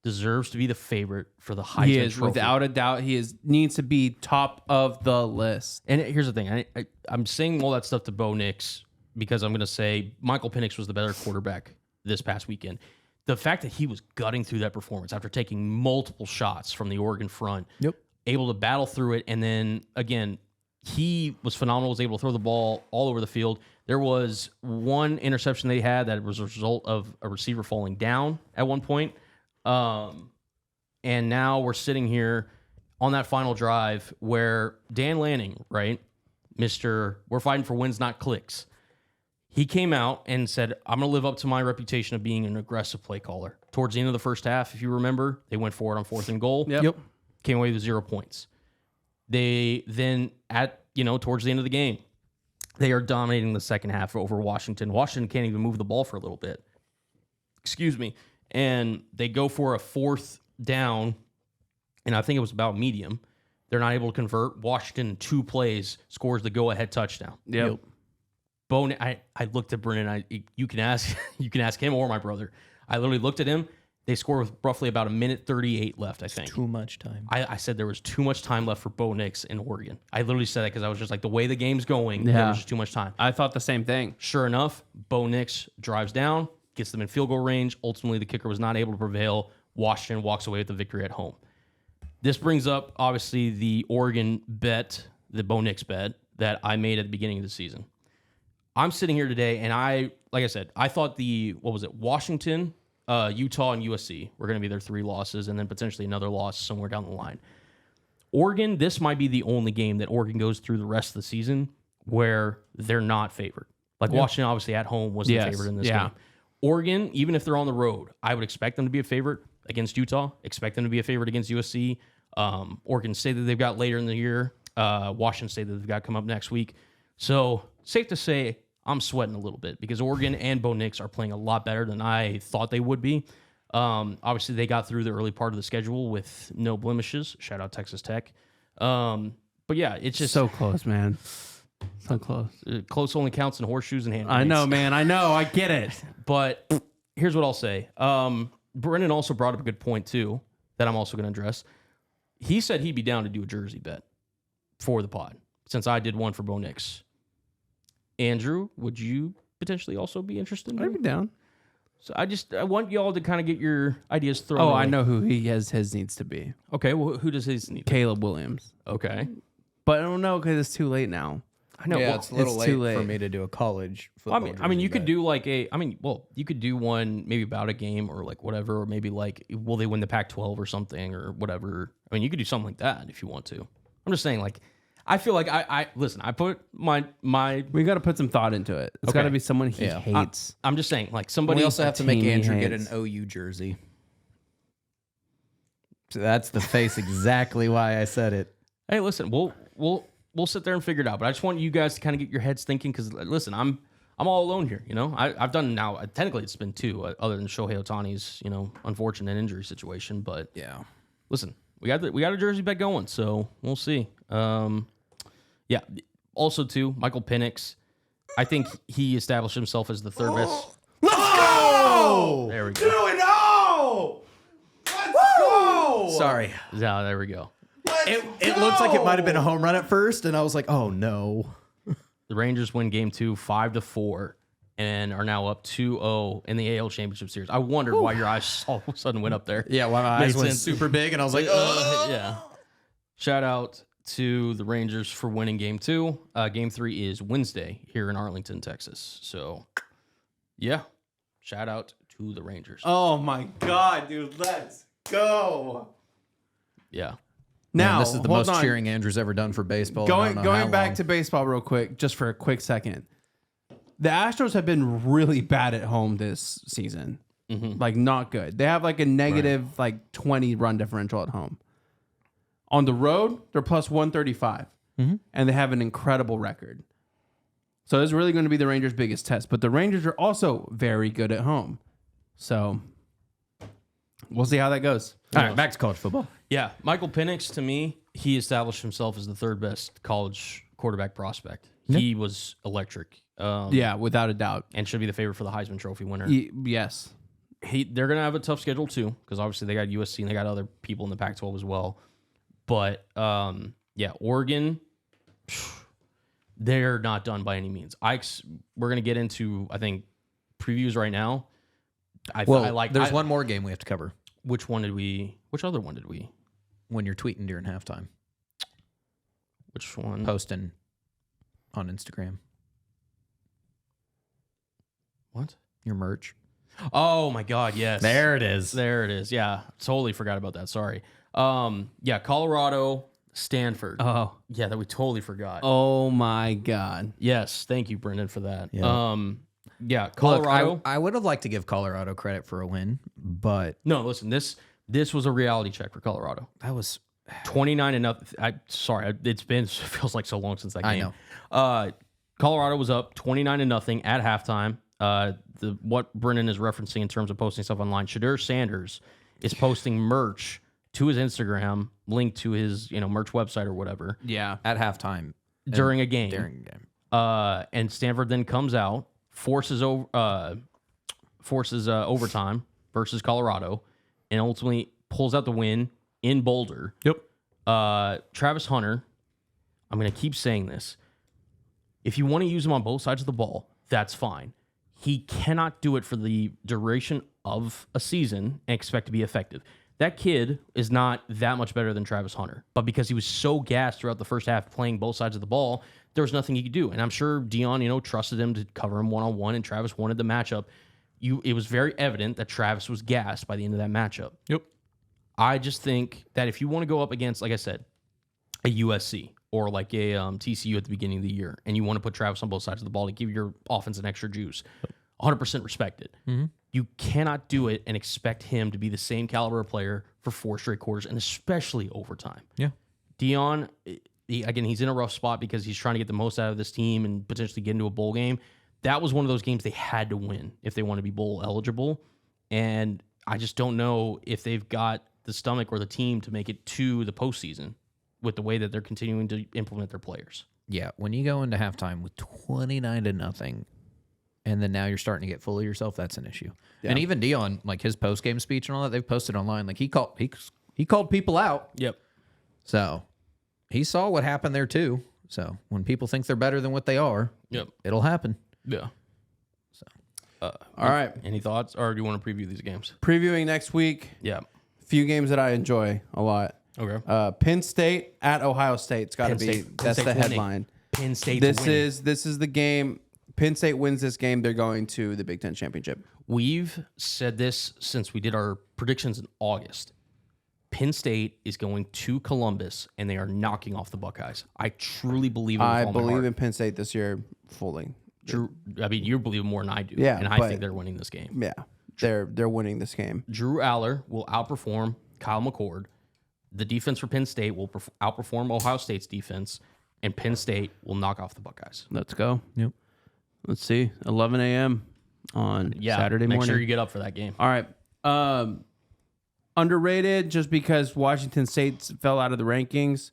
deserves to be the favorite for the Heisman He is, Trophy. without a doubt, needs to be top of the list. And here's the thing. I'm saying all that stuff to Bo Nix because I'm going to say Michael Penix was the better quarterback this past weekend. The fact that he was gutting through that performance after taking multiple shots from the Oregon front, able to battle through it, and then, again, he was phenomenal, was able to throw the ball all over the field. There was one interception they had that was a result of a receiver falling down at one point. And now we're sitting here on that final drive where Dan Lanning, right, we're fighting for wins, not clicks. He came out and said, I'm going to live up to my reputation of being an aggressive play caller. Towards the end of the first half, if you remember, they went for it on 4th and goal. Yep. Came away with 0 points. They then, towards the end of the game, they are dominating the second half over Washington. Washington can't even move the ball for a little bit. Excuse me. And they go for a 4th down, and I think it was about medium. They're not able to convert. Washington, in 2 plays, scores the go-ahead touchdown. Yep. I looked at Brennan. You can ask him or my brother. I literally looked at him. They scored with roughly about 1:38 left, I think. Too much time. I said there was too much time left for Bo Nix in Oregon. I literally said that because I was just like, the way the game's going, there was just too much time. I thought the same thing. Sure enough, Bo Nix drives down, gets them in field goal range. Ultimately, the kicker was not able to prevail. Washington walks away with the victory at home. This brings up, obviously, the Oregon bet, the Bo Nix bet that I made at the beginning of the season. I'm sitting here today, and like I said, I thought Washington, Utah, and USC were going to be their 3 losses, and then potentially another loss somewhere down the line. Oregon, this might be the only game that Oregon goes through the rest of the season where they're not favored. Like Washington, obviously, at home was the favorite in this game. Oregon, even if they're on the road, I would expect them to be a favorite against Utah, expect them to be a favorite against USC. Oregon State that they've got later in the year, Washington State that they've got come up next week. So, safe to say, I'm sweating a little bit because Oregon and Bo Nix are playing a lot better than I thought they would be. Obviously, they got through the early part of the schedule with no blemishes. Shout out Texas Tech. But yeah, it's just so close, man. So close. Close only counts in horseshoes and hand I know, man. I know. I get it. But here's what I'll say. Brennan also brought up a good point, too, that I'm also going to address. He said he'd be down to do a jersey bet for the pod, since I did one for Bo Nix. Andrew, would you potentially also be interested? I'd be down. So I want y'all to kind of get your ideas thrown away. I know who his needs to be. Okay, well, who does his need? Caleb Williams. Okay. But I don't know because it's too late now. I know. Yeah, well, it's a little too late for late. me to do a college football. I mean, you could bet. do like you could do one maybe about a game or like whatever, or maybe like, will they win the Pac-12 or something or whatever. I mean, you could do something like that if you want to. I'm just saying, like, I feel like I listen. I put my. We got to put some thought into it. It's Okay. got to be someone he Yeah. hates. I'm just saying, like, somebody. We also have to make team he Andrew get hates. an OU jersey. So that's the face exactly why I said it. Hey, listen, we'll sit there and figure it out. But I just want you guys to kind of get your heads thinking because listen, I'm all alone here. You know, I've done now. Technically, it's been two, other than Shohei Ohtani's unfortunate injury situation. But Yeah. listen, we got a jersey bet going, so we'll see. Yeah. Also, too, Michael Penix. I think he established himself as the third best. Let's go! There we go. 2-0! Let's go! Sorry. Yeah, there we go. It looks like it might have been a home run at first, and I was like, oh no. The Rangers win game 2, 5-4, and are now up 2-0 in the AL Championship Series. I wondered why your eyes all of a sudden went up there. Yeah, my eyes Made went sense. super big, and I was like, oh. Yeah. Shout out to the Rangers for winning game 2. Game 3 is Wednesday here in Arlington, Texas. So, yeah. Shout out to the Rangers. Oh my God, dude. Let's go. Yeah. Now, Man, this is the hold most on. cheering Andrew's ever done for baseball. Going back to baseball real quick, just for a quick second. The Astros have been really bad at home this season. Like, not good. They have like a negative like 20 run differential at home. On the road, they're plus 135. And they have an incredible record. So it's really going to be the Rangers' biggest test. But the Rangers are also very good at home. So we'll see how that goes. All right, back to college football. Yeah. Michael Penix, to me, he established himself as the third best college quarterback prospect. He was electric. Yeah, without a doubt. And should be the favorite for the Heisman Trophy winner. Yes. They're going to have a tough schedule too, because obviously they got USC and they got other people in the Pac-12 as well. But yeah, Oregon, they're not done by any means. We're going to get into, I think, previews right now. There's one more game we have to cover. Which one did we? Which other one did we? When you're tweeting during halftime, Which one? posting on Instagram, What? your merch. Oh my God! Yes, There it is. There it is. Yeah, totally forgot about that. Sorry. Yeah, Colorado, Stanford. Oh. Yeah, that we totally forgot. Oh my God. Yes, thank you, Brendan, for that. Yeah. Yeah, Colorado. Look, I would have liked to give Colorado credit for a win, but No, listen, this was a reality check for Colorado. that was 29-0. Sorry, it feels like so long since that game. I know. Colorado was up 29-0 at halftime. What Brennan is referencing in terms of posting stuff online, Shadur Sanders is posting merch to his Instagram, linked to his merch website or whatever Yeah. at halftime during a game. during the game. And Stanford then comes out, forces overtime versus Colorado, and ultimately pulls out the win in Boulder. Yep. Travis Hunter, I'm going to keep saying this. If you want to use him on both sides of the ball, that's fine. He cannot do it for the duration of a season and expect to be effective. That kid is not that much better than Travis Hunter, but because he was so gassed throughout the first half playing both sides of the ball, there was nothing he could do. And I'm sure Dion, trusted him to cover him one-on-one, and Travis wanted the matchup. It was very evident that Travis was gassed by the end of that matchup. Yep. I just think that if you want to go up against, like I said, a USC or like a TCU at the beginning of the year, and you want to put Travis on both sides of the ball to give your offense an extra juice, 100% respect it. Mm-hmm. You cannot do it and expect him to be the same caliber of player for 4 straight quarters, and especially overtime. Yeah. Dion, he's in a rough spot because he's trying to get the most out of this team and potentially get into a bowl game. That was one of those games they had to win if they want to be bowl eligible. And I just don't know if they've got the stomach or the team to make it to the postseason with the way that they're continuing to implement their players. Yeah, when you go into halftime with 29-0, and then now you're starting to get full of yourself, that's an issue. Yeah. And even Dion, like his post-game speech and all that, they've posted online. Like he called people out. Yep. So he saw what happened there too. So when people think they're better than what they are, it'll happen. Yeah. So all right. Any thoughts, or do you want to preview these games? Previewing next week. Yeah. A few games that I enjoy a lot. Okay. Penn State at Ohio State. It's got to be. That's the headline. Penn State. This is the game. Penn State wins this game, they're going to the Big Ten championship. We've said this since we did our predictions in August. Penn State is going to Columbus, and they are knocking off the Buckeyes. I truly believe it. I believe in Penn State this year fully. Drew, I mean, you believe more than I do. Yeah, and I think they're winning this game. Yeah, they're winning this game. Drew Aller will outperform Kyle McCord. The defense for Penn State will outperform Ohio State's defense, and Penn State will knock off the Buckeyes. Let's go. Yep. Let's see. 11 a.m. on Saturday morning. Make sure you get up for that game. All right. Underrated just because Washington State fell out of the rankings.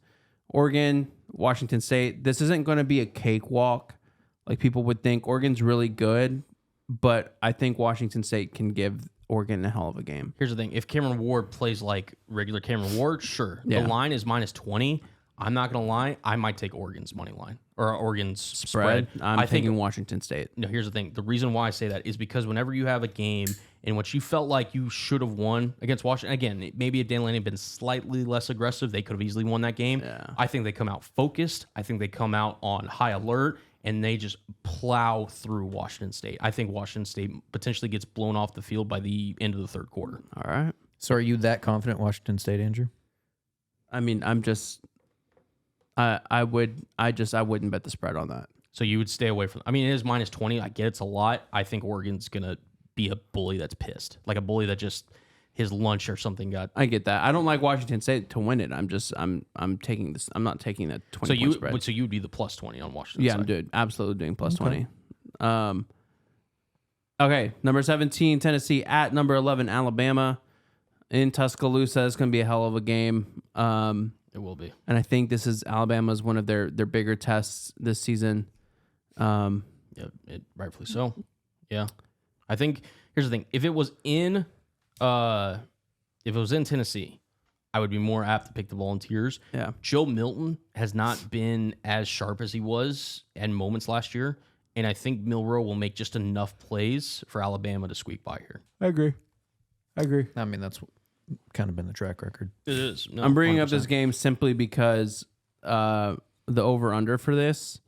Oregon, Washington State. This isn't going to be a cakewalk like people would think. Oregon's really good, but I think Washington State can give Oregon a hell of a game. Here's the thing. If Cameron Ward plays like regular Cameron Ward, sure. Yeah. The line is -20. I'm not going to lie. I might take Oregon's money line or Oregon's spread. I think Washington State. No, here's the thing. The reason why I say that is because whenever you have a game in which you felt like you should have won against Washington, again, maybe if Dan Lanning had been slightly less aggressive, they could have easily won that game. Yeah. I think they come out focused. I think they come out on high alert, and they just plow through Washington State. I think Washington State potentially gets blown off the field by the end of the third quarter. All right. So are you that confident Washington State, Andrew? I mean, I'm just... I wouldn't bet the spread on that. So you would stay away from. I mean, it is -20. I get it's a lot. I think Oregon's gonna be a bully that's pissed, like a bully that just his lunch or something got. I get that. I don't like Washington State to win it. I'm taking this. I'm not taking the 20 point spread. So you'd be the +20 on Washington. Yeah, side. I'm absolutely doing +20. Okay, number 17 Tennessee at number 11 Alabama in Tuscaloosa. It's gonna be a hell of a game. It will be. And I think this is Alabama's one of their bigger tests this season. Yeah, rightfully so. Yeah. I think here's the thing. If it was in Tennessee, I would be more apt to pick the Volunteers. Yeah. Joe Milton has not been as sharp as he was at moments last year. And I think Milroe will make just enough plays for Alabama to squeak by here. I agree. I mean, that's kind of been the track record. It is. No, I'm bringing 100%. up this game simply because the over-under for this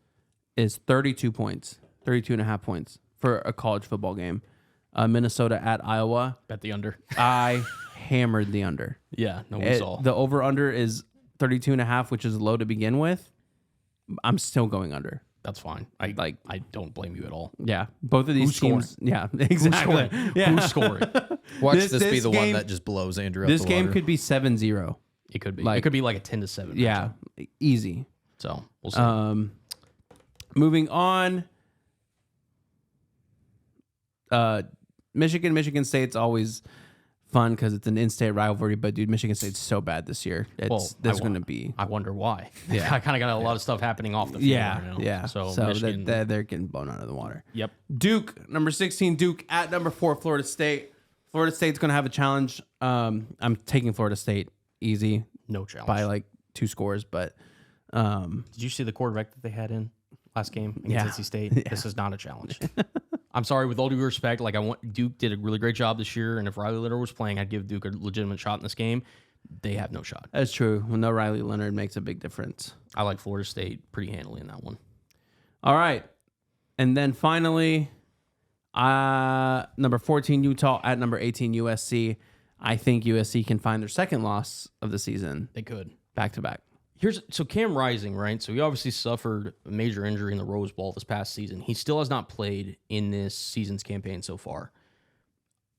is 32 points, 32.5 points for a college football game. Minnesota at Iowa. Bet the under. I hammered the under. Yeah, no, we saw. The over-under is 32.5, which is low to begin with. I'm still going under. That's fine. I don't blame you at all. Yeah, both of these Who's teams. scoring? Yeah, exactly. Who's scoring? Yeah. Who's scoring? Watch This this be the game- one that just blows Andrew out This the game water. could be 7-0. It could be. Like- It could be like a 10-7. Yeah, easy. So we'll see. Moving on. Michigan State's always fun because it's an in-state rivalry, but dude, Michigan State's so bad this year. There's going to be. I wonder why. Yeah. I kind of got a lot of stuff happening off the field. right now. Yeah. So Michigan, Michigan. they're getting blown out of the water. Yep. Duke, number 16, Duke at number 4, Florida State. Florida State's going to have a challenge. I'm taking Florida State easy No challenge. by like 2 scores, but Did you see the quarterback that they had in last game against NC State? This is not a challenge. I'm sorry, with all due respect, like Duke did a really great job this year, and if Riley Leonard was playing, I'd give Duke a legitimate shot in this game. They have no shot. that's true. Well, no Riley Leonard makes a big difference. I like Florida State pretty handily in that one. All right. And then finally, number 14, Utah at number 18, USC. I think USC can find their second loss of the season They could. back to back. So Cam Rising, right? So he obviously suffered a major injury in the Rose Bowl this past season. He still has not played in this season's campaign so far.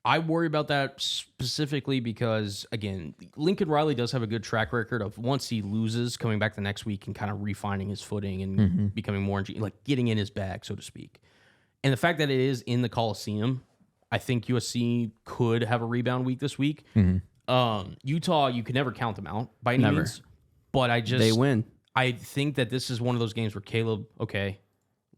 I worry about that specifically because, again, Lincoln Riley does have a good track record of once he loses, coming back the next week and kind of refining his footing and becoming more, like getting in his bag, so to speak. And the fact that it is in the Coliseum, I think USC could have a rebound week this week. Utah, you can never count them out by any means. But they win. I think that this is one of those games where Caleb, okay,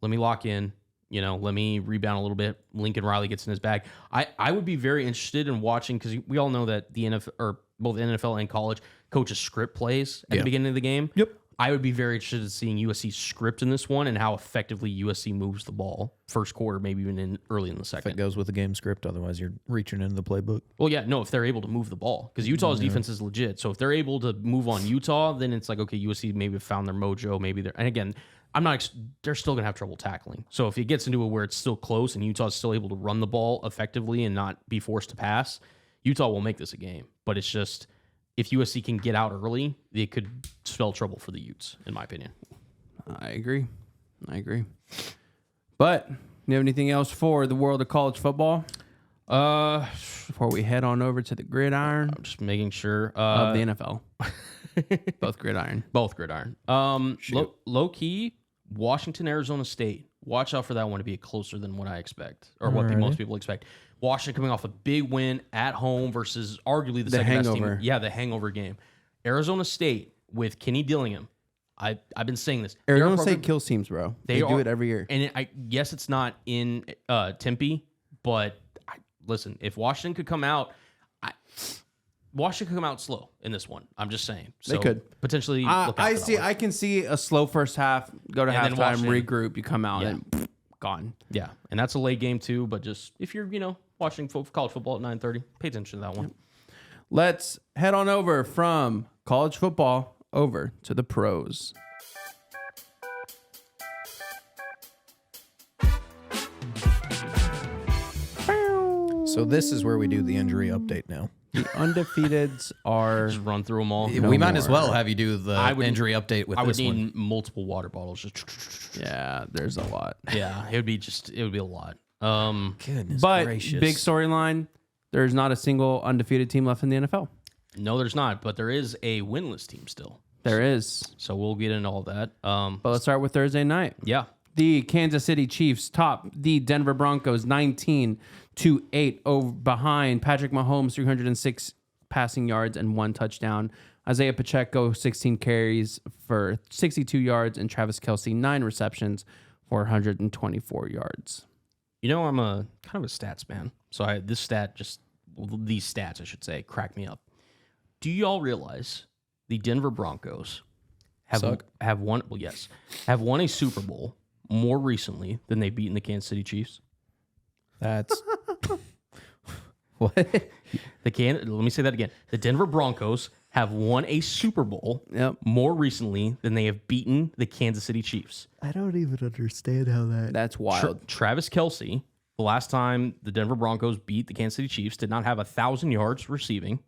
let me lock in. Let me rebound a little bit. Lincoln Riley gets in his bag. I would be very interested in watching because we all know that the NFL, or both NFL and college, coaches script plays at the beginning of the game. Yep. I would be very interested in seeing USC script in this one and how effectively USC moves the ball first quarter, maybe even early in the second. If it goes with the game script, otherwise you're reaching into the playbook. Well, yeah, no, if they're able to move the ball, because Utah's defense is legit. So if they're able to move on Utah, then it's like, okay, USC maybe found their mojo. Maybe they're, and again, they're still going to have trouble tackling. So if it gets into it where it's still close and Utah's still able to run the ball effectively and not be forced to pass, Utah will make this a game. But it's just, if USC can get out early, it could spell trouble for the Utes, in my opinion. I agree. But you have anything else for the world of college football? Before we head on over to the gridiron, I'm just making sure of the NFL. Both gridiron. Low key, Washington, Arizona State. Watch out for that one to be closer than what I expect, or what most people expect. Washington coming off a big win at home versus arguably the second best team. Yeah, the hangover game. Arizona State with Kenny Dillingham. I've been saying this. Arizona State kills teams, bro. They do it every year. And yes, it's not in Tempe, but listen, if Washington could come out, Washington could come out slow in this one. I'm just saying. So they could potentially. I can see a slow first half, go to halftime, regroup, you come out and gone. Yeah, and that's a late game too. But just if you're watching college football at 9:30, pay attention to that one. Let's head on over from college football over to the pros. So this is where we do the injury update now. The undefeateds are... Just run through them all. We might as well have you do the injury update with this one. I would need multiple water bottles. Yeah, there's a lot. Yeah, it would be a lot. Goodness gracious. Big storyline, there's not a single undefeated team left in the NFL. No, there's not, but there is a winless team still. There is. So we'll get into all that. But let's start with Thursday night. Yeah. The Kansas City Chiefs top the Denver Broncos 19-8 over behind Patrick Mahomes, 306 passing yards and 1 touchdown. Isaiah Pacheco, 16 carries for 62 yards, and Travis Kelce, 9 receptions for 124 yards. I'm a kind of a stats man. So these stats, I should say, crack me up. Do y'all realize the Denver Broncos have won a Super Bowl more recently than they've beaten the Kansas City Chiefs? That's what? Let me say that again. The Denver Broncos have won a Super Bowl more recently than they have beaten the Kansas City Chiefs. I don't even understand how that... That's wild. Travis Kelce, the last time the Denver Broncos beat the Kansas City Chiefs, did not have 1,000 yards receiving.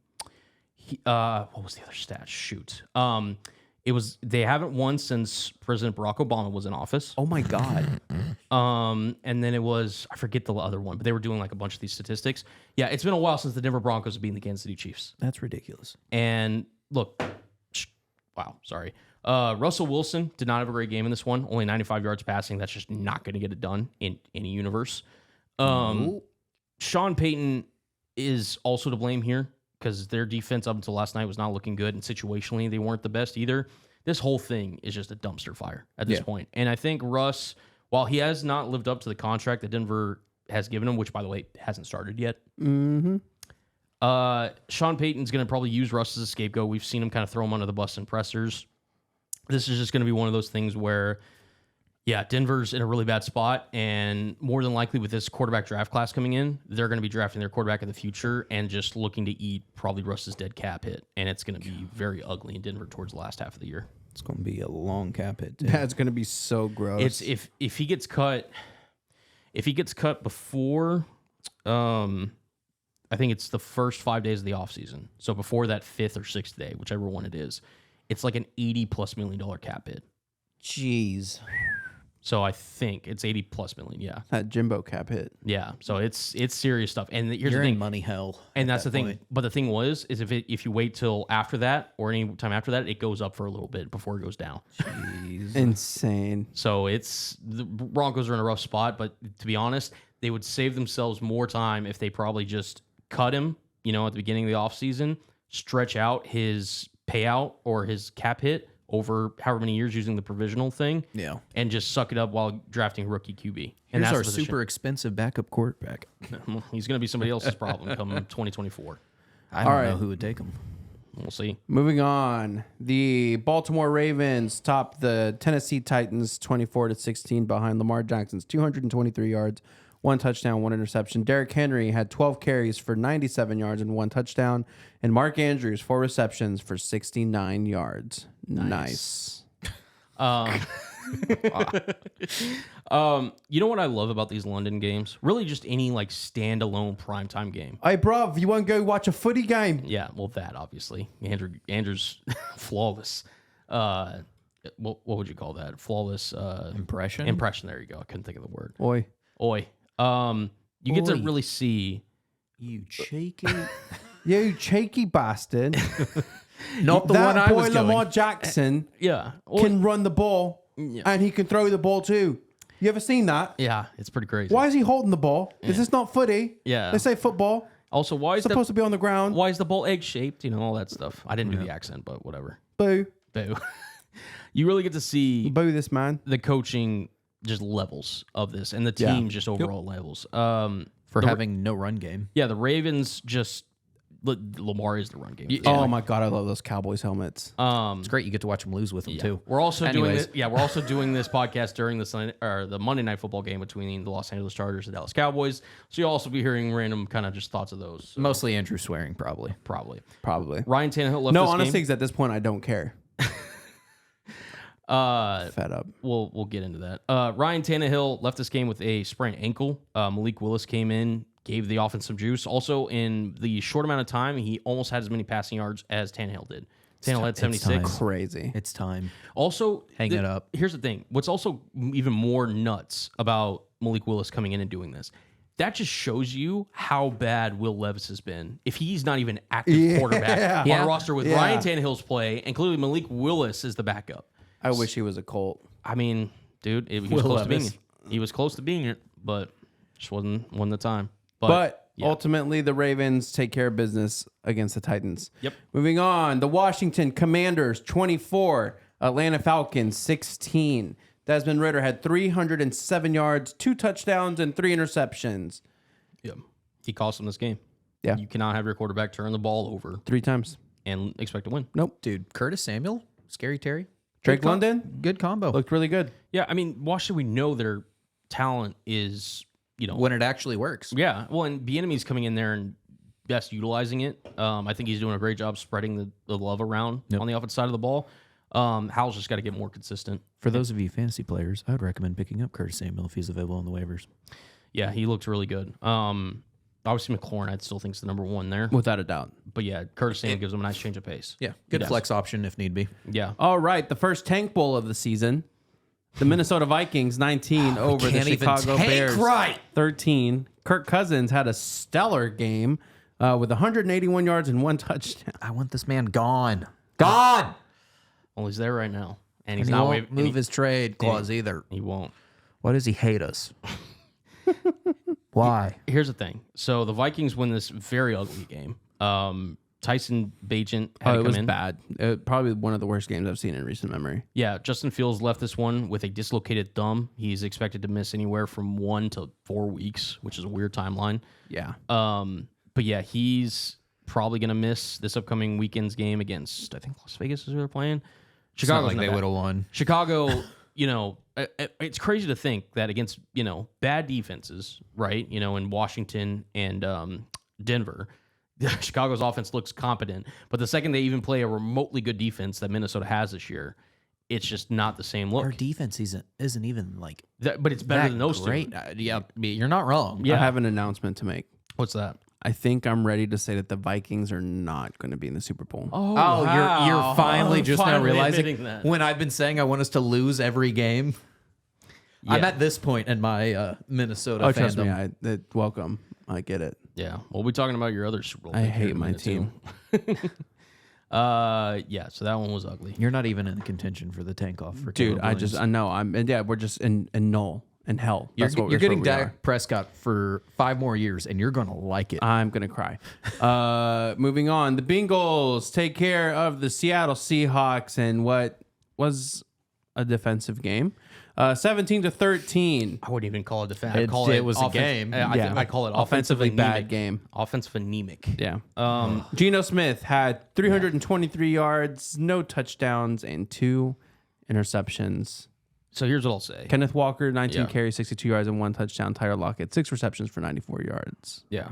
What was the other stat? Shoot. They haven't won since President Barack Obama was in office. Oh my God. And then it was, I forget the other one, but they were doing like a bunch of these statistics. Yeah, it's been a while since the Denver Broncos have beaten the Kansas City Chiefs. That's ridiculous. And look, wow, sorry. Russell Wilson did not have a great game in this one. Only 95 yards passing. That's just not going to get it done in any universe. Sean Payton is also to blame here, because their defense up until last night was not looking good, and situationally they weren't the best either. This whole thing is just a dumpster fire at this point. And I think Russ, while he has not lived up to the contract that Denver has given him, which, by the way, hasn't started yet, Sean Payton's going to probably use Russ as a scapegoat. We've seen him kind of throw him under the bus in pressers. This is just going to be one of those things where, Denver's in a really bad spot, and more than likely with this quarterback draft class coming in, they're going to be drafting their quarterback of the future and just looking to eat probably Russ's dead cap hit, and it's going to be very ugly in Denver towards the last half of the year. It's going to be a long cap hit, too. That's going to be so gross. It's if he gets cut before, I think it's the first 5 days of the offseason. So before that 5th or 6th day, whichever one it is, it's like an $80+ million cap hit. Jeez. So I think it's $80+ million. Yeah, that Jimbo cap hit. Yeah, so it's serious stuff. And here's You're the thing, in money hell. And that's the thing. Point. But the thing is if you wait till after that or any time after that, it goes up for a little bit before it goes down. Jeez, insane. So the Broncos are in a rough spot. But to be honest, they would save themselves more time if they probably just cut him, at the beginning of the offseason, stretch out his payout or his cap hit over however many years using the provisional thing. Yeah. And just suck it up while drafting a rookie QB. And Here's that's our the super expensive backup quarterback. He's going to be somebody else's problem come 2024. I don't know who would take him. We'll see. Moving on, the Baltimore Ravens topped the Tennessee Titans 24-16 behind Lamar Jackson's 223 yards, 1 touchdown, 1 interception. Derrick Henry had 12 carries for 97 yards and 1 touchdown, and Mark Andrews 4 receptions for 69 yards. Nice. You know what I love about these London games? Really, just any standalone primetime game. Hey, bruv, you want to go watch a footy game? Yeah, well, that obviously Andrew's flawless. What would you call that? Flawless Impression. Impression. There you go. I couldn't think of the word. Oi. You get to really see You cheeky. You cheeky bastard. Not the one I was Lamar going. Jackson yeah. can run the ball and he can throw the ball too. You ever seen that? Yeah, it's pretty crazy. Why is he holding the ball? Is this not footy? Yeah. They say football. Also, why is It's supposed to be on the ground. why is the ball egg shaped? All that stuff. I didn't do the accent, but whatever. Boo. Boo. You really get to see Boo this man. the coaching just levels of this and the team just overall levels. For having no run game. Yeah, the Ravens just Lamar is the run game. Oh my God, I love those Cowboys helmets. It's great you get to watch them lose with them too. We're also doing Anyways. this. Yeah, we're also doing this podcast during the Monday Night Football game between the Los Angeles Chargers and Dallas Cowboys. So you'll also be hearing random kind of just thoughts of those. So Mostly Andrew swearing, probably. probably. Probably. Ryan Tannehill left No, this honestly, game. 'cause at this point, I don't care. Fed up. We'll get into that. Ryan Tannehill left this game with a sprained ankle. Malik Willis came in, gave the offense some juice. Also, in the short amount of time, he almost had as many passing yards as Tannehill did. Tannehill had 76. Crazy. It's time. Also, Hang it up. Here's the thing. What's also even more nuts about Malik Willis coming in and doing this, that just shows you how bad Will Levis has been. If he's not even active quarterback on a roster with Ryan Tannehill's play, and clearly Malik Willis is the backup. I wish he was a Colt. I mean, dude, he was close to being it. He was close to being it, but just wasn't the time. But ultimately, the Ravens take care of business against the Titans. Yep. Moving on, the Washington Commanders 24, Atlanta Falcons 16. Desmond Ridder had 307 yards, 2 touchdowns, and 3 interceptions. Yeah, he cost him this game. Yeah. You cannot have your quarterback turn the ball over 3 times. and expect to win. Nope. Dude, Curtis Samuel, Scary Terry. Drake London Good combo. looked really good. Yeah, I mean, Washington, we know their talent is, When it actually works. yeah. Well, and Bieniemy's coming in there and best utilizing it. I think he's doing a great job spreading the love around on the offensive side of the ball. Howell's just got to get more consistent. For those of you fantasy players, I would recommend picking up Curtis Samuel if he's available on the waivers. Yeah, he looks really good. Obviously, McLaurin, I still think is the number one there. Without a doubt. But yeah, Curtis Samuel gives him a nice change of pace. Yeah, good flex option if need be. Yeah. All right, the first tank bowl of the season. The Minnesota Vikings 19 over the can't even Chicago tank Bears right. 13. Kirk Cousins had a stellar game with 181 yards and 1 touchdown. I want this man gone. Gone. Well, he's there right now. And And he's he not won't waving. move his trade clause either. He won't. Why does he hate us? Why? Here's the thing. So the Vikings win this very ugly game. Tyson Bagent had to It come was in. bad. Probably one of the worst games I've seen in recent memory. Yeah, Justin Fields left this one with a dislocated thumb. He's expected to miss anywhere from 1 to 4 weeks, which is a weird timeline. Yeah. But yeah, he's probably going to miss this upcoming weekend's game against, I think Las Vegas is who they're playing. Chicago's Like they would have won. Chicago, it's crazy to think that against, bad defenses, right? In Washington and Denver, Chicago's offense looks competent. But the second they even play a remotely good defense that Minnesota has this year, it's just not the same look. Our defense isn't even like But it's better than those great. two. Yeah, you're not wrong. Yeah. I have an announcement to make. What's that? I think I'm ready to say that the Vikings are not going to be in the Super Bowl. Oh, you're finally just now Finally realizing admitting that. when I've been saying I want us to lose every game. Yeah. I'm at this point in my Minnesota Oh, fandom. trust me. Welcome. I get it. Yeah. We'll be talking about your other Super Bowl. I pick here hate in a my minute, team. too. Yeah, so that one was ugly. You're not even in contention for the tank off for Dude, Caleb Williams. I know. We're just in null. and hell. You're That's what getting we are. Dak Prescott for 5 more years, and you're going to like it. I'm going to cry. Moving on. The Bengals take care of the Seattle Seahawks in what was a defensive game. 17-13. I wouldn't even call it defense. It was a game. I call it Offensively offensively bad game. Offensive anemic. Yeah. Geno Smith had 323 yards, no touchdowns, and 2 interceptions. So here's what I'll say. Kenneth Walker, 19 carries, 62 yards, and 1 touchdown. Tyler Lockett, 6 receptions for 94 yards. Yeah.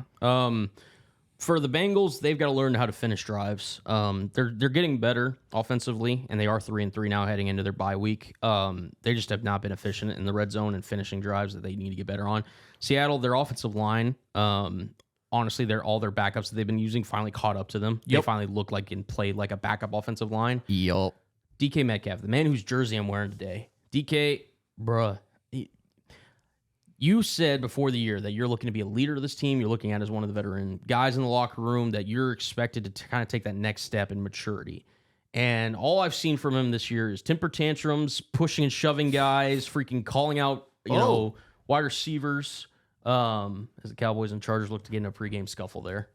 For the Bengals, they've got to learn how to finish drives. They're getting better offensively, and they are 3-3 now heading into their bye week. They just have not been efficient in the red zone and finishing drives that they need to get better on. Seattle, their offensive line, honestly, all their backups that they've been using finally caught up to them. They finally look like and played like a backup offensive line. Yup. DK Metcalf, the man whose jersey I'm wearing today. DK, bruh. You said before the year that you're looking to be a leader of this team. You're looking at as one of the veteran guys in the locker room, that you're expected to kind of take that next step in maturity. And all I've seen from him this year is temper tantrums, pushing and shoving guys, freaking calling out, wide receivers. As the Cowboys and Chargers look to get in a pregame scuffle there.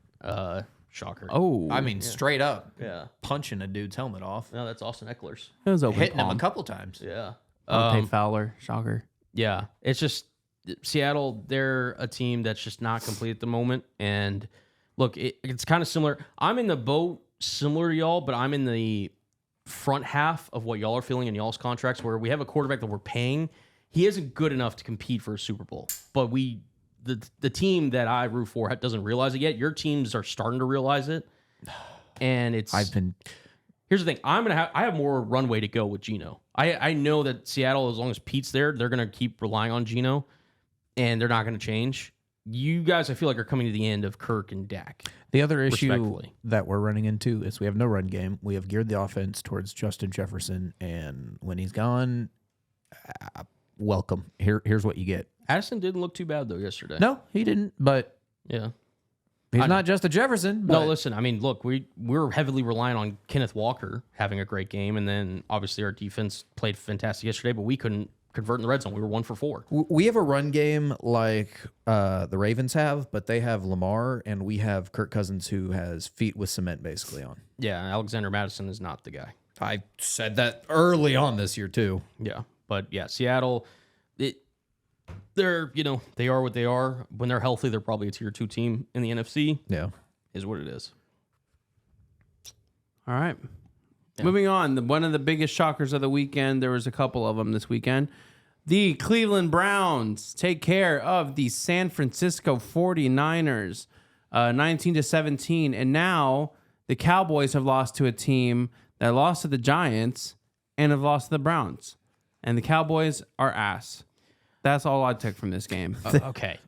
Shocker. Oh. I mean, straight up. Yeah. Punching a dude's helmet off. No, that's Austin Eckler's. It was open Hitting him palm. a couple times. Yeah. Dante Fowler. Shocker. Yeah. It's just Seattle, they're a team that's just not complete at the moment. And look, it's kind of similar. I'm in the boat similar to y'all, but I'm in the front half of what y'all are feeling in y'all's contracts, where we have a quarterback that we're paying. He isn't good enough to compete for a Super Bowl, but the team that I root for doesn't realize it yet. Your teams are starting to realize it. And here's the thing. I have more runway to go with Geno. I know that Seattle, as long as Pete's there, they're going to keep relying on Geno, and they're not going to change. You guys, I feel like, are coming to the end of Kirk and Dak. The other issue that we're running into is we have no run game. We have geared the offense towards Justin Jefferson, and when he's gone, welcome. Here's what you get. Addison didn't look too bad, though, yesterday. No, he didn't, but Yeah. he's not Justin Jefferson. No, listen, I mean, look, we're heavily relying on Kenneth Walker having a great game, and then obviously our defense played fantastic yesterday, but we couldn't convert in the red zone. We were 1 for 4. We have a run game like the Ravens have, but they have Lamar, and we have Kirk Cousins, who has feet with cement basically on. Yeah, Alexander Madison is not the guy. I said that early on this year too. Yeah, but yeah, Seattle, they're, they are what they are. When they're healthy, they're probably a tier 2 team in the NFC. Yeah. Is what it is. All right. Yeah. Moving on. One of the biggest shockers of the weekend, there was a couple of them this weekend. The Cleveland Browns take care of the San Francisco 49ers, 19-17. And now the Cowboys have lost to a team that lost to the Giants and have lost to the Browns. And the Cowboys are ass. That's all I took from this game. Okay.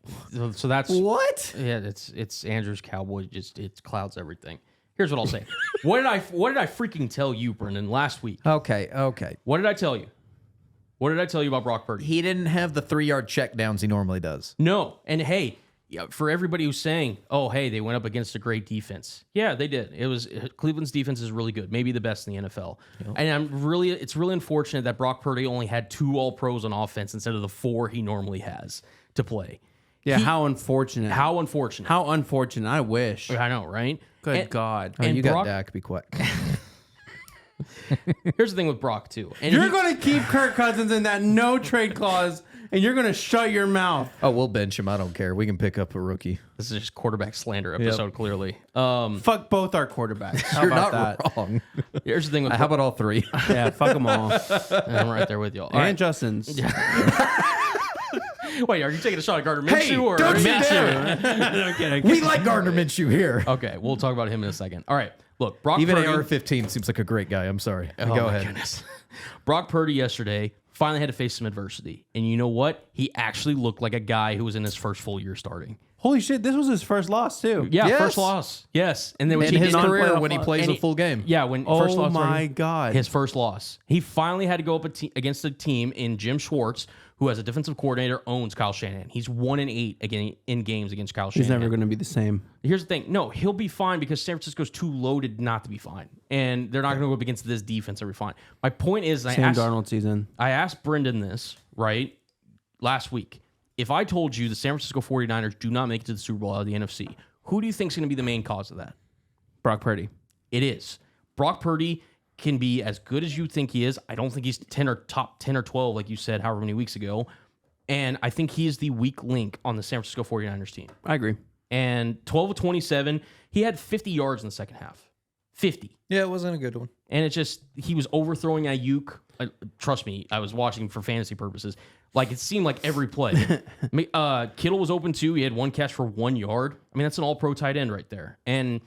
So that's... What? Yeah, it's Andrew's Cowboys. It clouds everything. Here's what I'll say. What did I freaking tell you, Brendan, last week? Okay. What did I tell you? What did I tell you about Brock Purdy? He didn't have the 3-yard checkdowns he normally does. No. And hey, for everybody who's saying, oh, hey, they went up against a great defense. Yeah, they did. Cleveland's defense is really good, maybe the best in the NFL. Yep. And it's really unfortunate that Brock Purdy only had 2 All-Pros on offense instead of the 4 he normally has to play. Yeah, how unfortunate. How unfortunate. How unfortunate. I wish. I know, right? Good God. Oh, and you got Dak. Be quiet. Here's the thing with Brock, too. And you're going to keep Kirk Cousins in that no-trade clause, and you're going to shut your mouth. Oh, we'll bench him. I don't care. We can pick up a rookie. This is just quarterback slander episode, clearly. Fuck both our quarterbacks. How you're about not that? wrong. Here's the thing with How about all 3? Yeah, fuck them all. I'm right there with y'all. And right. Justin's. Wait, are you taking a shot at Gardner Minshew? Hey, or don't you Minshew? dare. Okay. We like Gardner Minshew here. Okay, we'll talk about him in a second. All right, look, Brock Even Purdy. AR-15 seems like a great guy. I'm sorry. Go ahead. Goodness. Brock Purdy yesterday finally had to face some adversity. And you know what? He actually looked like a guy who was in his first full year starting. Holy shit, this was his first loss, too. Yeah, Yes. First loss. Yes. And then In his career when he plays a full game. Yeah, when Oh first loss. my God. His first loss. He finally had to go up against a team in Jim Schwartz, who as a defensive coordinator owns Kyle Shanahan. He's 1-8 again in games against Kyle Shanahan. He's never going to be the same. Here's the thing. No, he'll be fine because San Francisco's too loaded not to be fine. And they're not going to go up against this defense every fine. My point is, Sam Darnold season. I asked Brendan this, right? last week. If I told you the San Francisco 49ers do not make it to the Super Bowl out of the NFC, who do you think is going to be the main cause of that? Brock Purdy. It is. Brock Purdy can be as good as you think he is. I don't think he's top 10 or 12, like you said, however many weeks ago. And I think he is the weak link on the San Francisco 49ers team. I agree. And 12 of 27, he had 50 yards in the second half. 50. Yeah, it wasn't a good one. And he was overthrowing Ayuk. Trust me, I was watching for fantasy purposes. Like, it seemed like every play. Kittle was open too. He had one catch for 1 yard. I mean, that's an all-pro tight end right there. And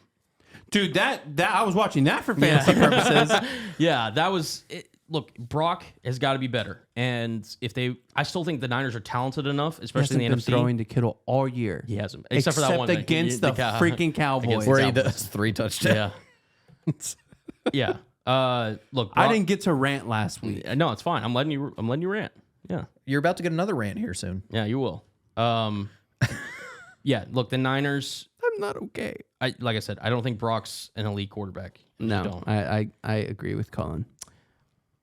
dude, that I was watching that for fantasy purposes. Yeah, that was it. Look, Brock has got to be better. And I still think the Niners are talented enough, especially in the NFC. Throwing to Kittle all year. He hasn't, except for that one against the freaking Cowboys, where he does 3 touchdowns. Yeah. Look, Brock, I didn't get to rant last week. No, it's fine. I'm letting you rant. Yeah. You're about to get another rant here soon. Yeah, you will. Yeah, look, the Niners. I'm not okay. Like I said, I don't think Brock's an elite quarterback. No, I agree with Colin.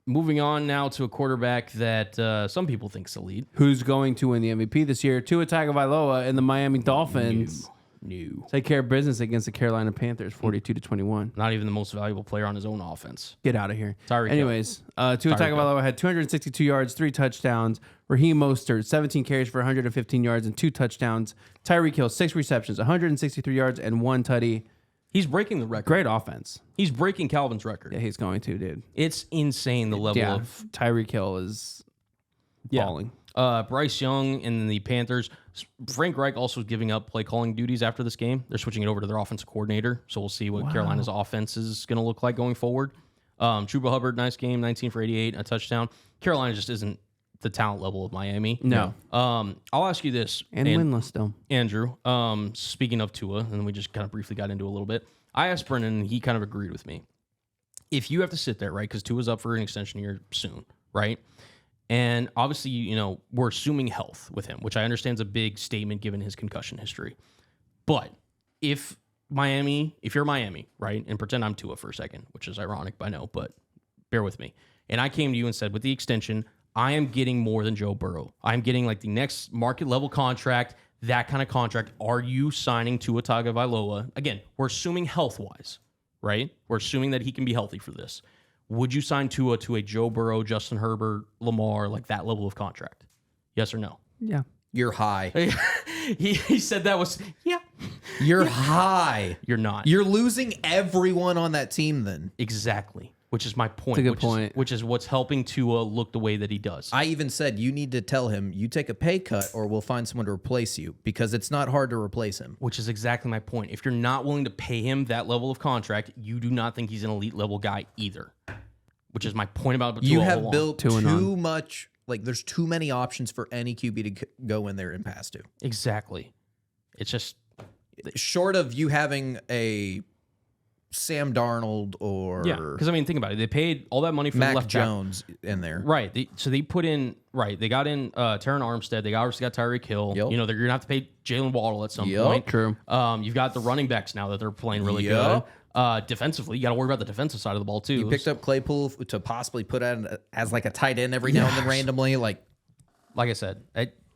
Moving on now to a quarterback that some people think is elite. Who's going to win the MVP this year? Tua Tagovailoa and the Miami Dolphins. New. Take care of business against the Carolina Panthers, 42-21. Not even the most valuable player on his own offense. Get out of here. Tyreek Anyways, Tua Tagovailoa had 262 yards, 3 touchdowns. Raheem Mostert, 17 carries for 115 yards and 2 touchdowns. Tyreek Hill, 6 receptions, 163 yards and 1 tutty. He's breaking the record. Great offense. He's breaking Calvin's record. Yeah, he's going to, dude. It's insane the level of Tyreek Hill is balling. Bryce Young and the Panthers. Frank Reich also is giving up play calling duties after this game. They're switching it over to their offensive coordinator. So we'll see what Carolina's offense is going to look like going forward. Chuba Hubbard, nice game, 19 for 88, a touchdown. Carolina just isn't the talent level of Miami. No. I'll ask you this. And winless still. Andrew, speaking of Tua, and we just kind of briefly got into a little bit. I asked Brennan, and he kind of agreed with me. If you have to sit there, right, because Tua's up for an extension year soon, right? And obviously, you know, we're assuming health with him, which I understand is a big statement given his concussion history. But if you're Miami, right, and pretend I'm Tua for a second, which is ironic, I know, but bear with me. And I came to you and said, with the extension, I am getting more than Joe Burrow. I'm getting like the next market level contract, that kind of contract. Are you signing Tua Tagovailoa? Again, we're assuming health-wise, right? We're assuming that he can be healthy for this. Would you sign Tua to a Joe Burrow, Justin Herbert, Lamar, like that level of contract? Yes or no? Yeah. You're high. He said that was, yeah. You're high. You're not. You're losing everyone on that team then. Exactly. Which is my point. That's a good point. Which is what's helping Tua look the way that he does. I even said you need to tell him you take a pay cut or we'll find someone to replace you because it's not hard to replace him. Which is exactly my point. If you're not willing to pay him that level of contract, you do not think he's an elite level guy either. Which is my point about Tua. You have built Tua too much. Like there's too many options for any QB to go in there and pass to. Exactly. It's just short of you having a Sam Darnold or because I mean, think about it. They paid all that money for Mac the left Jones in there, right? They put in They got in Terran Armstead. They obviously got Tyreek Hill. Yep. You know they're gonna have to pay Jalen Waddle at some point. True. You've got the running backs now that they're playing really good. Defensively, you got to worry about the defensive side of the ball too. You picked up Claypool to possibly put out as like a tight end every now and then randomly. Like I said,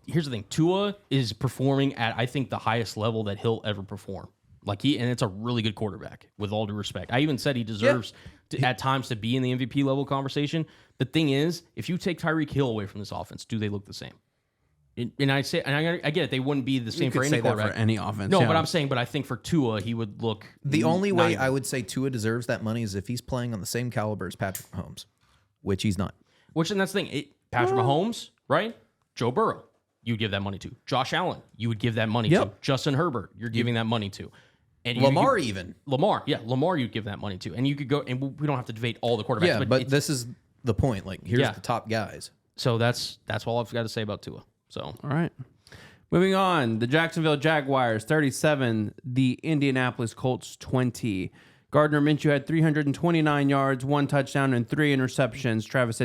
here's the thing: Tua is performing at I think the highest level that he'll ever perform. And it's a really good quarterback, with all due respect. I even said he deserves at times to be in the MVP level conversation. The thing is, if you take Tyreek Hill away from this offense, do they look the same? And I get it, they wouldn't be the same for any quarterback. For any offense. No, but I'm saying, I think for Tua, he would look. The only way I would say Tua deserves that money is if he's playing on the same caliber as Patrick Mahomes, which he's not. And that's the thing. Patrick Mahomes, right? Joe Burrow, you would give that money to. Josh Allen, you would give that money to. Justin Herbert, you're giving that money to. And Lamar, Lamar, you'd give that money to, and you could go, and we don't have to debate all the quarterbacks. Yeah, but this is the point. Like, here's the top guys. So that's all I've got to say about Tua. So all right, moving on. The Jacksonville Jaguars 37, the Indianapolis Colts 20. Gardner Minshew had 329 yards, 1 touchdown, and 3 interceptions. Travis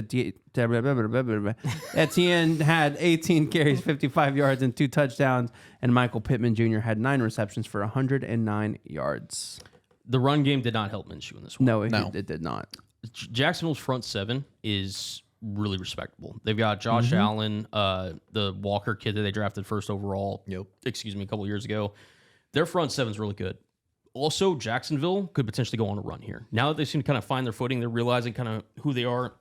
Etienne had 18 carries, 55 yards, and 2 touchdowns. And Michael Pittman Jr. had 9 receptions for 109 yards. The run game did not help Minshew in this one. No, it did not. Jacksonville's front seven is really respectable. They've got Josh Allen, the Walker kid that they drafted first overall. A couple years ago. Their front seven's really good. Also, Jacksonville could potentially go on a run here. Now that they seem to kind of find their footing, they're realizing kind of who they are,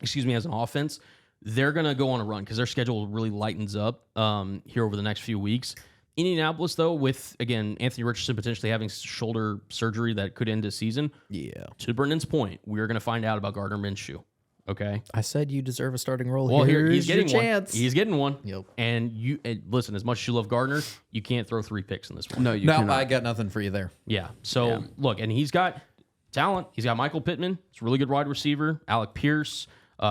as an offense. They're going to go on a run because their schedule really lightens up here over the next few weeks. Indianapolis, though, with, again, Anthony Richardson potentially having shoulder surgery that could end his season. Yeah. To Brendan's point, we're going to find out about Gardner Minshew. Okay? I said you deserve a starting role. Well, he's getting your one. chance. He's getting one. Yep. And listen, as much as you love Gardner, you can't throw 3 picks in this one. No, you cannot. I got nothing for you there. Yeah. So, look, and he's got talent. He's got Michael Pittman. He's a really good wide receiver. Alec Pierce.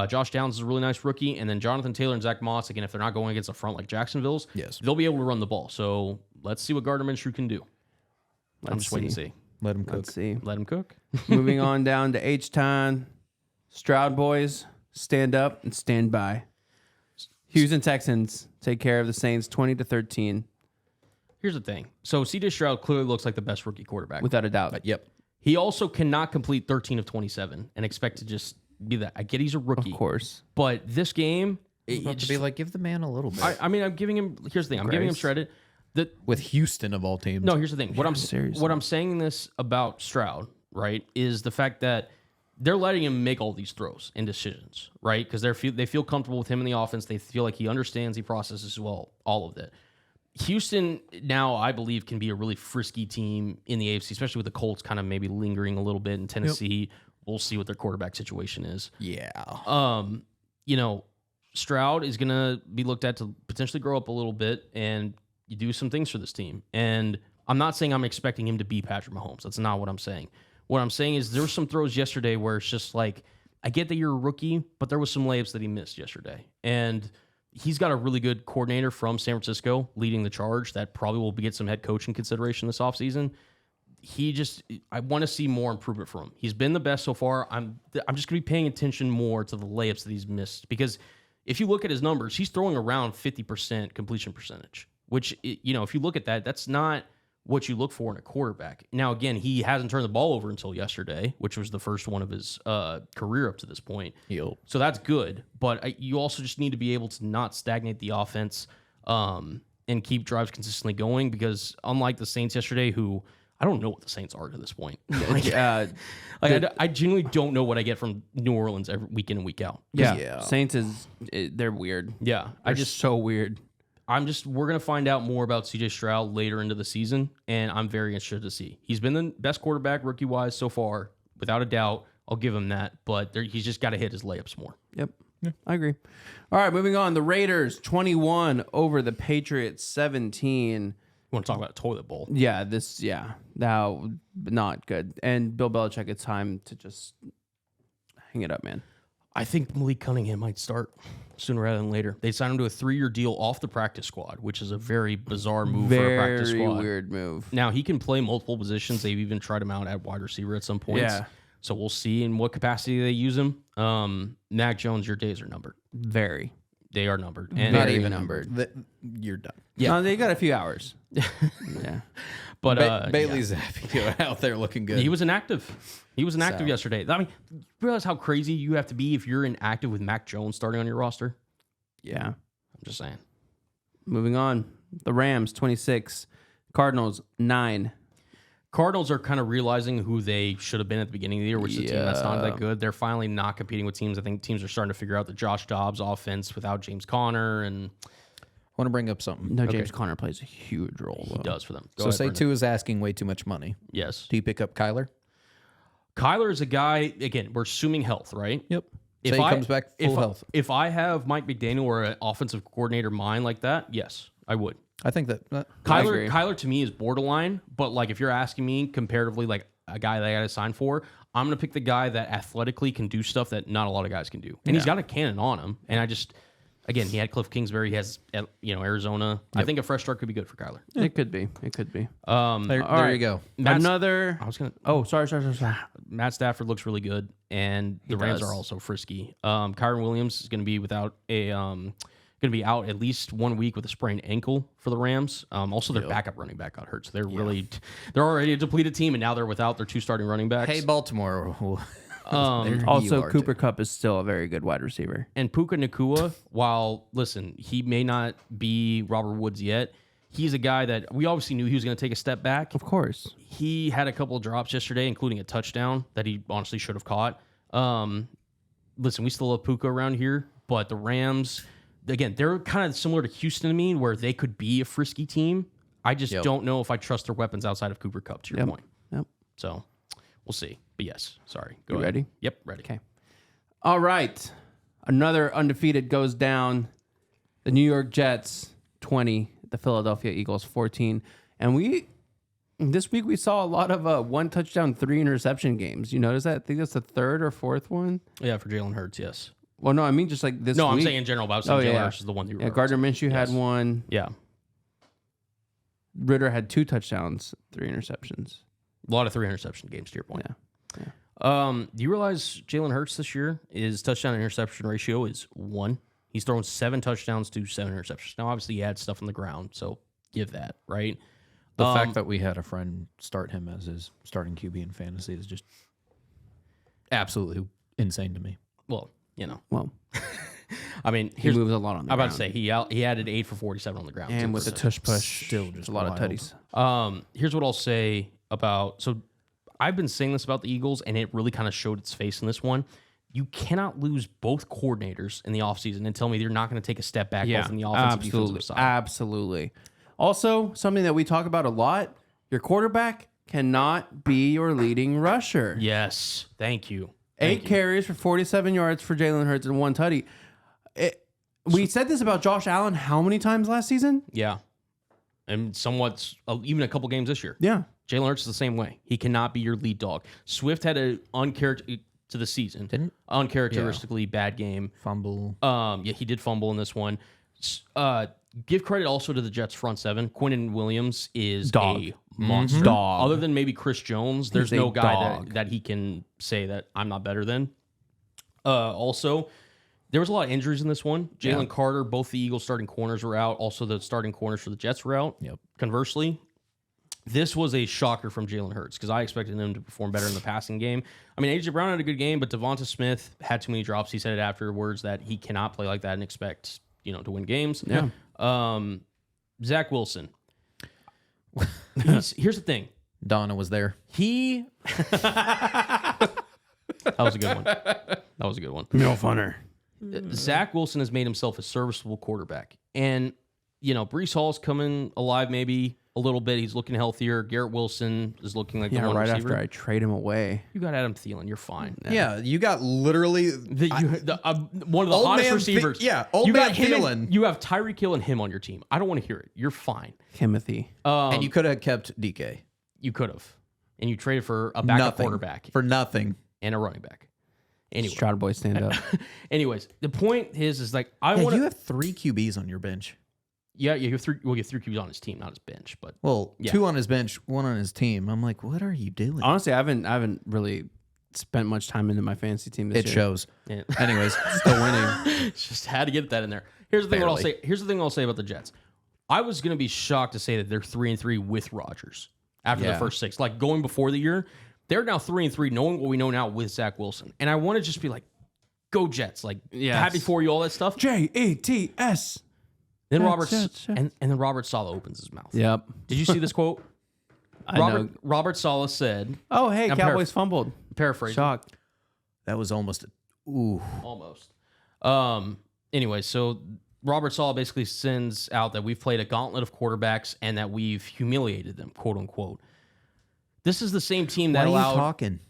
Josh Downs is a really nice rookie. And then Jonathan Taylor and Zach Moss, again, if they're not going against a front like Jacksonville's, they'll be able to run the ball. So let's see what Gardner Minshew can do. I'm just waiting to see. Let him cook. Let's see. Let him cook. Moving on down to H-Town. Stroud boys, stand up and stand by. Houston Texans take care of the Saints 20-13. Here's the thing. So CJ Stroud clearly looks like the best rookie quarterback. Without a doubt. Yep. He also cannot complete 13 of 27 and expect to just be that. I get he's a rookie. Of course. But this game, To be like, give the man a little bit. I'm giving him. Here's the thing. I'm giving him credit. With Houston of all teams. No, here's the thing. What I'm seriously. saying this about Stroud, right, is the fact that they're letting him make all these throws and decisions, right? Because they feel comfortable with him in the offense. They feel like he understands, he processes well, all of that. Houston now, I believe, can be a really frisky team in the AFC, especially with the Colts kind of maybe lingering a little bit in Tennessee. Yep. We'll see what their quarterback situation is. Yeah. Stroud is going to be looked at to potentially grow up a little bit and you do some things for this team. And I'm not saying I'm expecting him to be Patrick Mahomes. That's not what I'm saying. What I'm saying is there were some throws yesterday where it's just like, I get that you're a rookie, but there was some layups that he missed yesterday. And he's got a really good coordinator from San Francisco leading the charge that probably will get some head coaching consideration this offseason. I want to see more improvement from him. He's been the best so far. I'm just going to be paying attention more to the layups that he's missed because if you look at his numbers, he's throwing around 50% completion percentage, which, if you look at that, that's not what you look for in a quarterback. Now, again, he hasn't turned the ball over until yesterday, which was the first one of his career up to this point. Yep. So that's good, but you also just need to be able to not stagnate the offense and keep drives consistently going because unlike the Saints yesterday, who I don't know what the Saints are to this point. I genuinely don't know what I get from New Orleans every week in and week out. Yeah. Saints they're weird. Yeah. They're just so weird. We're going to find out more about CJ Stroud later into the season, and I'm very interested to see. He's been the best quarterback rookie-wise so far, without a doubt. I'll give him that, but he's just got to hit his layups more. Yep. Yeah. I agree. All right, moving on. The Raiders, 21 over the Patriots, 17. You want to talk about a toilet bowl? Yeah, now not good. And Bill Belichick, it's time to just hang it up, man. I think Malik Cunningham might start sooner rather than later. They signed him to a 3-year deal off the practice squad, which is a very bizarre move for a practice squad. Very weird move. Now, he can play multiple positions. They've even tried him out at wide receiver at some points. Yeah. So we'll see in what capacity they use him. Mac Jones, your days are numbered. Very. They are numbered. And Not even numbered. You're done. Yeah. No, they got a few hours. Yeah. But Bailey's out there looking good. He was inactive. Yesterday. I mean, you realize how crazy you have to be if you're inactive with Mac Jones starting on your roster? Yeah. I'm just saying. Moving on. The Rams, 26. Cardinals, 9. Cardinals are kind of realizing who they should have been at the beginning of the year, which is a team that's not that good. They're finally not competing with teams. I think teams are starting to figure out the Josh Dobbs offense without James Conner. And I want to bring up something. No, James Conner plays a huge role. He does for them. So say 2 is asking way too much money. Yes. Do you pick up Kyler? Kyler is a guy, again, we're assuming health, right? Yep. If he comes back full health. If I have Mike McDaniel or an offensive coordinator mind like that, yes, I would. I think that Kyler to me is borderline, but like if you're asking me comparatively like a guy that I got to sign for, I'm going to pick the guy that athletically can do stuff that not a lot of guys can do. And he's got a cannon on him. And again, he had Cliff Kingsbury, he has Arizona. Yep. I think a fresh start could be good for Kyler. Yeah. It could be. There you go. Sorry. Matt Stafford looks really good, and the Rams are also frisky. Kyron Williams is going to be going to be out at least 1 week with a sprained ankle for the Rams. Also, their backup running back got hurt, so they're already a depleted team, and now they're without their 2 starting running backs. Hey, Baltimore, Also, Cooper Kupp is still a very good wide receiver. And Puka Nacua, while, listen, he may not be Robert Woods yet, he's a guy that we obviously knew he was going to take a step back. Of course. He had a couple of drops yesterday, including a touchdown that he honestly should have caught. Listen, we still love Puka around here, but the Rams, again, they're kind of similar to Houston to me, where they could be a frisky team. I just don't know if I trust their weapons outside of Cooper Kupp, to your point. Yep. So we'll see. But yes, sorry. Go You ahead. ready? Yep, ready. Okay. All right. Another undefeated goes down. The New York Jets, 20. The Philadelphia Eagles, 14. And this week we saw a lot of 1 touchdown, 3 interception games. You notice that? I think that's the 3rd or 4th one. Yeah, for Jalen Hurts, yes. Well, no, I mean just like this No, week. I'm saying in general, but I was saying Jalen Hurts is the one you were Gardner Minshew had Yes. one. Yeah. Ritter had 2 touchdowns, 3 interceptions. A lot of 3 interception games, to your point. Yeah. Do you realize Jalen Hurts this year, his touchdown to interception ratio is 1? He's thrown 7 touchdowns to 7 interceptions. Now, obviously, he had stuff on the ground, so give that, right? The fact that we had a friend start him as his starting QB in fantasy is just absolutely insane to me. Well, you know. Well, I mean, he moves a lot on the I'm ground. about to say, he added 8 for 47 on the ground. And with the tush push, Still just a lot wild. of tutties. Here's what I'll say about... So, I've been saying this about the Eagles, and it really kind of showed its face in this one. You cannot lose both coordinators in the offseason and tell me you're not going to take a step back both in the offensive and defensive side. Absolutely. Also, something that we talk about a lot, your quarterback cannot be your leading rusher. Yes. Thank you. 8 carries for 47 yards for Jalen Hurts and 1 tutty. We said this about Josh Allen how many times last season? Yeah. And somewhat, even a couple games this year. Yeah. Jalen Hurts is the same way. He cannot be your lead dog. Swift had a to the season. Uncharacteristically bad game. Fumble. Yeah, he did fumble in this one. Give credit also to the Jets front 7. Quinnen Williams is a monster. Dog. Other than maybe Chris Jones, there's He's a no guy dog. that he can say that I'm not better than. Also, there was a lot of injuries in this one. Jalen Carter, both the Eagles starting corners were out. Also, the starting corners for the Jets were out. Yep. Conversely, this was a shocker from Jalen Hurts because I expected him to perform better in the passing game. I mean, A.J. Brown had a good game, but Devonta Smith had too many drops. He said it afterwards that he cannot play like that and expect, to win games. Yeah. Zach Wilson. Here's the thing. Donna was there. That was a good one. No funner. Zach Wilson has made himself a serviceable quarterback. And, Breece Hall's coming alive maybe a little bit. He's looking healthier. Garrett Wilson is looking like the one right receiver. after I trade him away. You got Adam Thielen. You're fine. Yeah, you got literally One of the Old hottest man receivers. old you man got him Thielen. You have Tyreek Hill and him on your team. I don't want to hear it. You're fine. Timothy. and you could have kept DK. You could have. And you traded for a backup quarterback For nothing. and a running back. Anyway. Stroud boy, stand up. Anyways, the point is like I Yeah, want you to. have 3 QBs on your bench. Yeah, you have 3. Well, you have 3 QBs on his team, not his bench. But Well, Yeah. 2 on his bench, 1 on his team. I'm like, what are you doing? Honestly, I haven't really spent much time into my fantasy team this It year. shows. yeah. Anyways, Still winning. Just had to get that in there. Here's the thing. What I'll Barely. say. Here's the thing I'll say about the Jets. I was gonna be shocked to say that they're 3-3 with Rodgers after the Yeah. first 6. Like going before the year, they're now 3-3, knowing what we know now with Zach Wilson. And I want to just be like, go Jets! Like happy for you, all that stuff. JETS. Then Jets. and then Robert Saleh opens his mouth. Yep. Did you see this quote? I know. Robert Saleh said, Oh, hey, I'm Cowboys fumbled. paraphrasing, Shocked. that was almost. Ooh. almost. Anyway, so Robert Saleh basically sends out that we've played a gauntlet of quarterbacks and that we've humiliated them, quote unquote. This is the same team that Why are you allowed talking?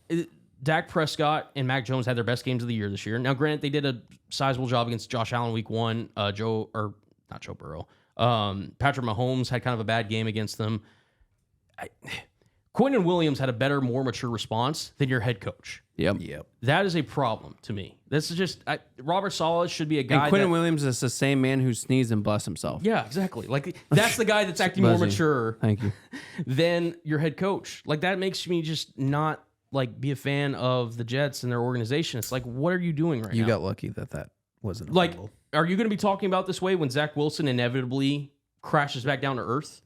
Dak Prescott and Mac Jones had their best games of the year this year. Now, granted, they did a sizable job against Josh Allen week 1. Not Joe Burrow. Patrick Mahomes had kind of a bad game against them. Quinnen Williams had a better, more mature response than your head coach. Yep. That is a problem to me. This is just Robert Saleh should be a guy. And Quinnen Williams is the same man who sneezed and blessed himself. Yeah, exactly. Like that's the guy that's acting more Buzzy. mature Thank you. than your head coach. Like that makes me just not like be a fan of the Jets and their organization. It's like, what are you doing right now? You got lucky that wasn't a Like, fumble. are you going to be talking about this way when Zach Wilson inevitably crashes back down to earth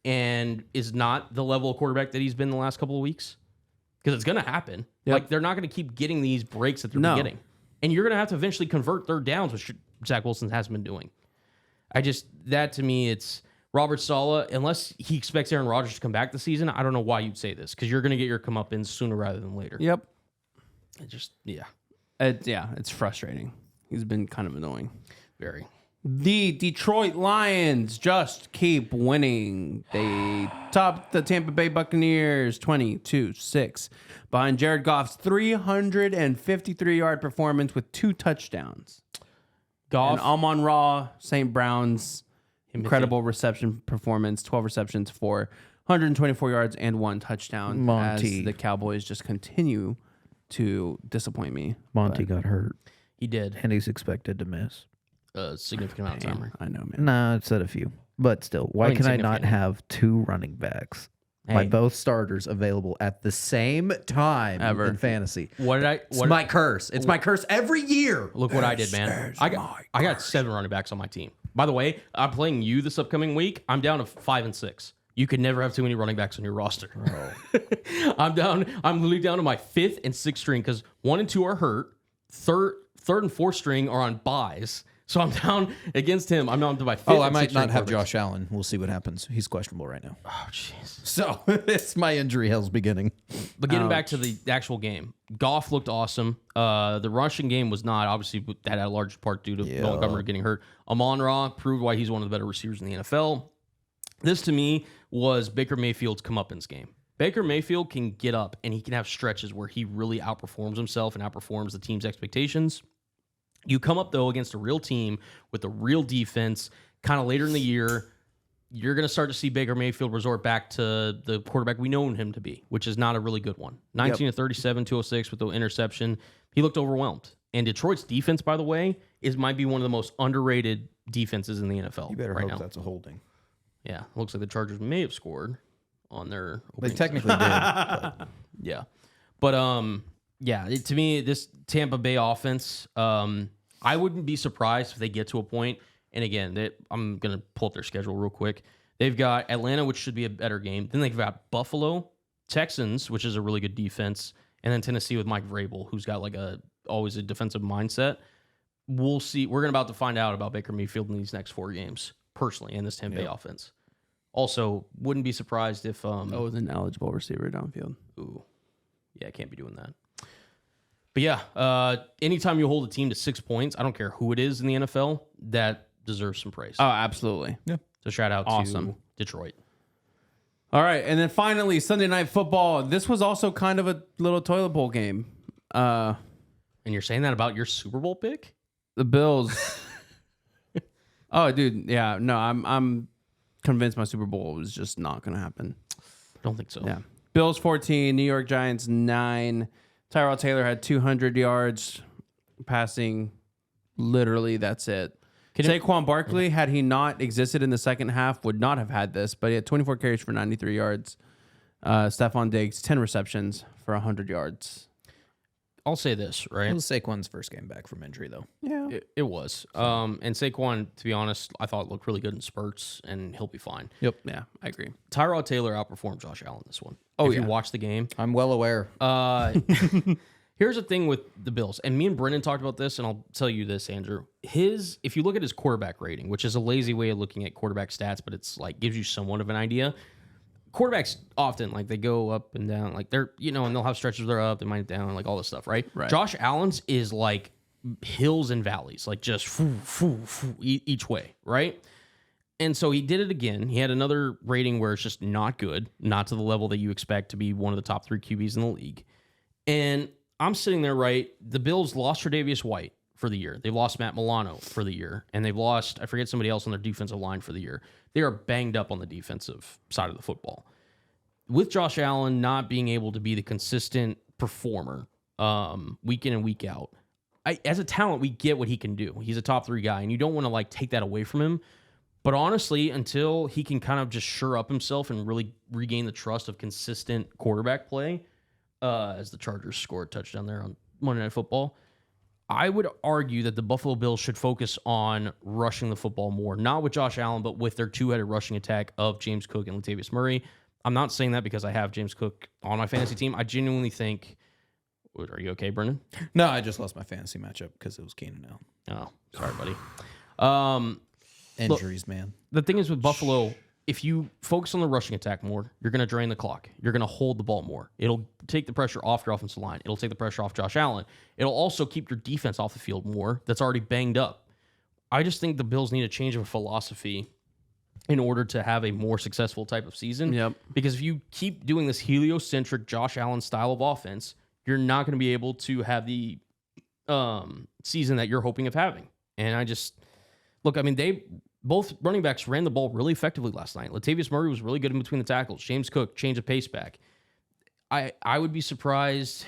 and is not the level of quarterback that he's been the last couple of weeks? because it's going to happen. Yep. Like, they're not going to keep getting these breaks that they're getting. And you're going to have to eventually convert third downs, which Zach Wilson has been doing. That to me, it's Robert Saleh, unless he expects Aaron Rodgers to come back this season, I don't know why you'd say this, because you're going to get your comeuppance sooner rather than later. Yep. It's frustrating. He's been kind of annoying. Very. The Detroit Lions just keep winning. They topped the Tampa Bay Buccaneers 22-6 behind Jared Goff's 353-yard performance with 2 touchdowns. Goff. And Amon-Ra, St. Brown's incredible reception performance, 12 receptions for 124 yards and 1 touchdown. Monty. As the Cowboys just continue to disappoint me. Monty got hurt. He did. And he's expected to miss. A significant amount of time. I know, man. Nah, it said a few. But still, why can I not have 2 running backs by both starters available at the same time in fantasy? It's my curse. It's my curse every year. Look what I did, man. I got 7 running backs on my team. By the way, I'm playing you this upcoming week. I'm down to 5 and 6. You could never have too many running backs on your roster. I'm literally down to my 5th and 6th string because 1 and 2 are hurt. Third and 4th string are on buys. So I'm down against him. I'm down to my 5th. I might not have Josh Allen. We'll see what happens. He's questionable right now. Oh, jeez. So it's my injury hell's beginning. But getting back to the actual game, Goff looked awesome. The rushing game was not. Obviously, that had a large part due to Montgomery getting hurt. Amon-Ra proved why he's one of the better receivers in the NFL. This, to me, was Baker Mayfield's comeuppance game. Baker Mayfield can get up, and he can have stretches where he really outperforms himself and outperforms the team's expectations. You come up, though, against a real team with a real defense, kind of later in the year, you're going to start to see Baker Mayfield resort back to the quarterback we know him to be, which is not a really good one. 19 to 37, 206 with the interception. He looked overwhelmed. And Detroit's defense, by the way, might be one of the most underrated defenses in the NFL. You better right hope now. That's a holding. Yeah, looks like the Chargers may have scored on their They opening technically did. But. Yeah. But to me, this Tampa Bay offense, I wouldn't be surprised if they get to a point. And again, I'm going to pull up their schedule real quick. They've got Atlanta, which should be a better game. Then they've got Buffalo, Texans, which is a really good defense, and then Tennessee with Mike Vrabel, who's got always a defensive mindset. We'll see. We're about to find out about Baker Mayfield in these next 4 games, personally, in this Tampa Bay offense. Also, wouldn't be surprised if was an eligible receiver downfield. Ooh. Yeah, I can't be doing that. But yeah, anytime you hold a team to 6 points, I don't care who it is in the NFL, that deserves some praise. Oh, absolutely. Yeah. So shout out to Detroit. All right, and then finally, Sunday Night Football. This was also kind of a little toilet bowl game. And you're saying that about your Super Bowl pick? The Bills. Oh, dude, yeah, no, I'm convinced my Super Bowl was just not going to happen. Don't think so. Yeah. Bills 14, New York Giants 9. Tyrod Taylor had 200 yards passing. Literally, that's it. Saquon Barkley, had he not existed in the second half, would not have had this, but he had 24 carries for 93 yards. Stephon Diggs, 10 receptions for 100 yards. I'll say this, right? It was Saquon's first game back from injury, though. Yeah. It was. And Saquon, to be honest, I thought looked really good in spurts, and he'll be fine. Yep. Yeah, I agree. Tyrod Taylor outperformed Josh Allen this one. Oh, if you watch the game. I'm well aware. Here's the thing with the Bills, and me and Brendan talked about this, and I'll tell you this, Andrew. If you look at his quarterback rating, which is a lazy way of looking at quarterback stats, but it's gives you somewhat of an idea. Quarterbacks often they go up and down, they're and they'll have stretches where they're up, they might down, all this stuff, right? Josh Allen's is hills and valleys, just each way, right? And so he did it again. He had another rating where it's just not good, not to the level that you expect to be one of the top 3 QBs in the league. And I'm sitting there, right? The Bills lost Tre'Davious White for the year. They've lost Matt Milano for the year. And they've lost, I forget somebody else on their defensive line for the year. They are banged up on the defensive side of the football. With Josh Allen not being able to be the consistent performer week in and week out, as a talent, we get what he can do. He's a top 3 guy, and you don't want to take that away from him. But honestly, until he can kind of just shore up himself and really regain the trust of consistent quarterback play, as the Chargers scored a touchdown there on Monday Night Football, I would argue that the Buffalo Bills should focus on rushing the football more, not with Josh Allen, but with their 2-headed rushing attack of James Cook and Latavius Murray. I'm not saying that because I have James Cook on my fantasy team. I genuinely think. Are you okay, Brendan? No, I just lost my fantasy matchup because it was Keenan Allen. Oh, sorry, buddy. Injuries, man. The thing is with Buffalo, if you focus on the rushing attack more, you're going to drain the clock. You're going to hold the ball more. It'll take the pressure off your offensive line. It'll take the pressure off Josh Allen. It'll also keep your defense off the field more that's already banged up. I just think the Bills need a change of philosophy in order to have a more successful type of season. Yep. Because if you keep doing this heliocentric Josh Allen style of offense, you're not going to be able to have the season that you're hoping of having. And I just... Look, I mean, both running backs ran the ball really effectively last night. Latavius Murray was really good in between the tackles. James Cook, change of pace back. I would be surprised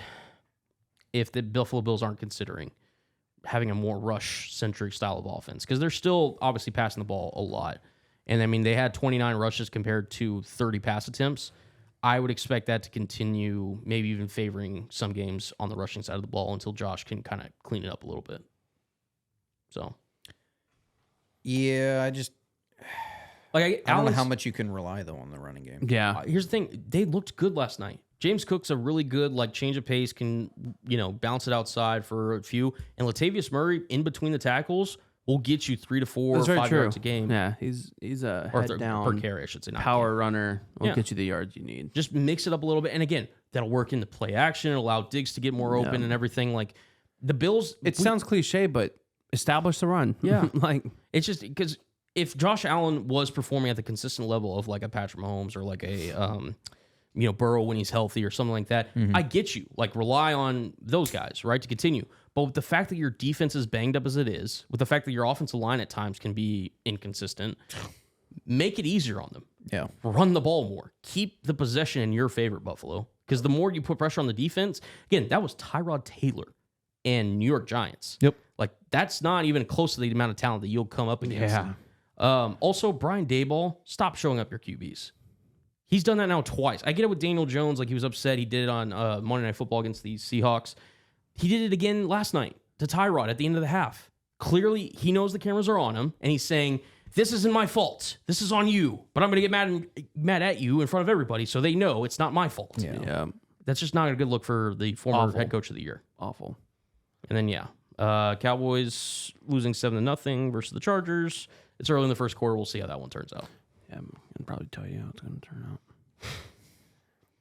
if the Buffalo Bills aren't considering having a more rush-centric style of offense because they're still obviously passing the ball a lot. And, I mean, they had 29 rushes compared to 30 pass attempts. I would expect that to continue, maybe even favoring some games on the rushing side of the ball until Josh can kind of clean it up a little bit. So... Yeah, I don't know how much you can rely, though, on the running game. Yeah. Here's the thing. They looked good last night. James Cook's a really good, change of pace, can, bounce it outside for a few. And Latavius Murray, in between the tackles, will get you 3 to 4 or 5 yards a game. Yeah, he's a head down per carry, I should say. Not power runner. Will get you the yards you need. Just mix it up a little bit. And again, that'll work into play action. It'll allow Diggs to get more open and everything. Like, the Bills... It sounds cliche, but... establish the run. Yeah. It's just because if Josh Allen was performing at the consistent level of a Patrick Mahomes or a Burrow when he's healthy or something like that, I get you. Rely on those guys, right, to continue. But with the fact that your defense is banged up as it is, with the fact that your offensive line at times can be inconsistent, make it easier on them. Yeah. Run the ball more. Keep the possession in your favor, Buffalo. Because the more you put pressure on the defense, again, that was Tyrod Taylor and New York Giants. Yep. That's not even close to the amount of talent that you'll come up against. Yeah. Also, Brian Daboll, stop showing up your QBs. He's done that now twice. I get it with Daniel Jones. He was upset. He did it on Monday Night Football against the Seahawks. He did it again last night to Tyrod at the end of the half. Clearly, he knows the cameras are on him, and he's saying, this isn't my fault. This is on you. But I'm going to get mad at you in front of everybody so they know it's not my fault. Yeah. That's just not a good look for the former head coach of the year. Awful. And then, Cowboys losing 7-0 versus the Chargers. It's early in the first quarter. We'll see how that one turns out. Yeah, I'm gonna probably tell you how it's gonna turn out.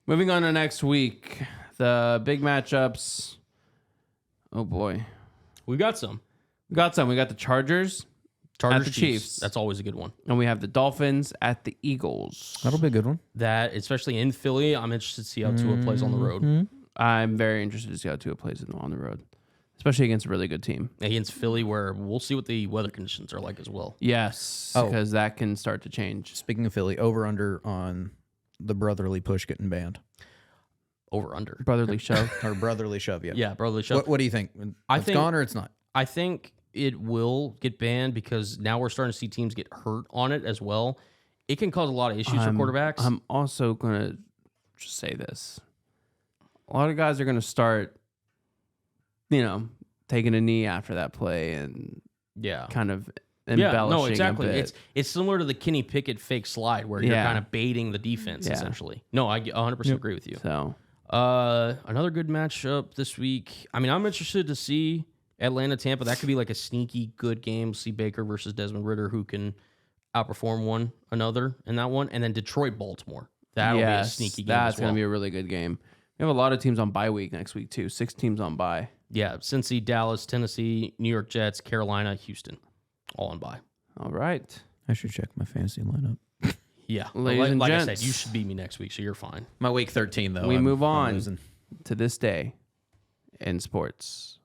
Moving on to next week, the big matchups. Oh boy, we got some. We got the Chargers at the Chiefs. That's always a good one. And we have the Dolphins at the Eagles. That'll be a good one. That, especially in Philly, I'm interested to see how Tua plays on the road. I'm very interested to see how Tua plays on the road. Especially against a really good team. Against Philly, where we'll see what the weather conditions are like as well. Yes, because that can start to change. Speaking of Philly, over-under on the brotherly push getting banned. Over-under. Brotherly shove. Or brotherly shove, yeah. Yeah, brotherly shove. What do you think? It's gone or it's not? I think it will get banned because now we're starting to see teams get hurt on it as well. It can cause a lot of issues for quarterbacks. I'm also going to just say this. A lot of guys are going to start... taking a knee after that play and kind of embellishing exactly. a bit. It's similar to the Kenny Pickett fake slide where you're kind of baiting the defense essentially. No, I 100% agree with you. So, another good matchup this week. I mean, I'm interested to see Atlanta-Tampa. That could be a sneaky good game. See Baker versus Desmond Ridder, who can outperform one another in that one. And then Detroit-Baltimore. That'll be a sneaky game that's as well. going to be a really good game. We have a lot of teams on bye week next week, too. 6 teams on bye. Yeah, Cincy, Dallas, Tennessee, New York Jets, Carolina, Houston, all on bye. All right. I should check my fantasy lineup. Yeah. Ladies and like gents. I said, you should beat me next week, so you're fine. My week 13, though. We move on to this day in sports.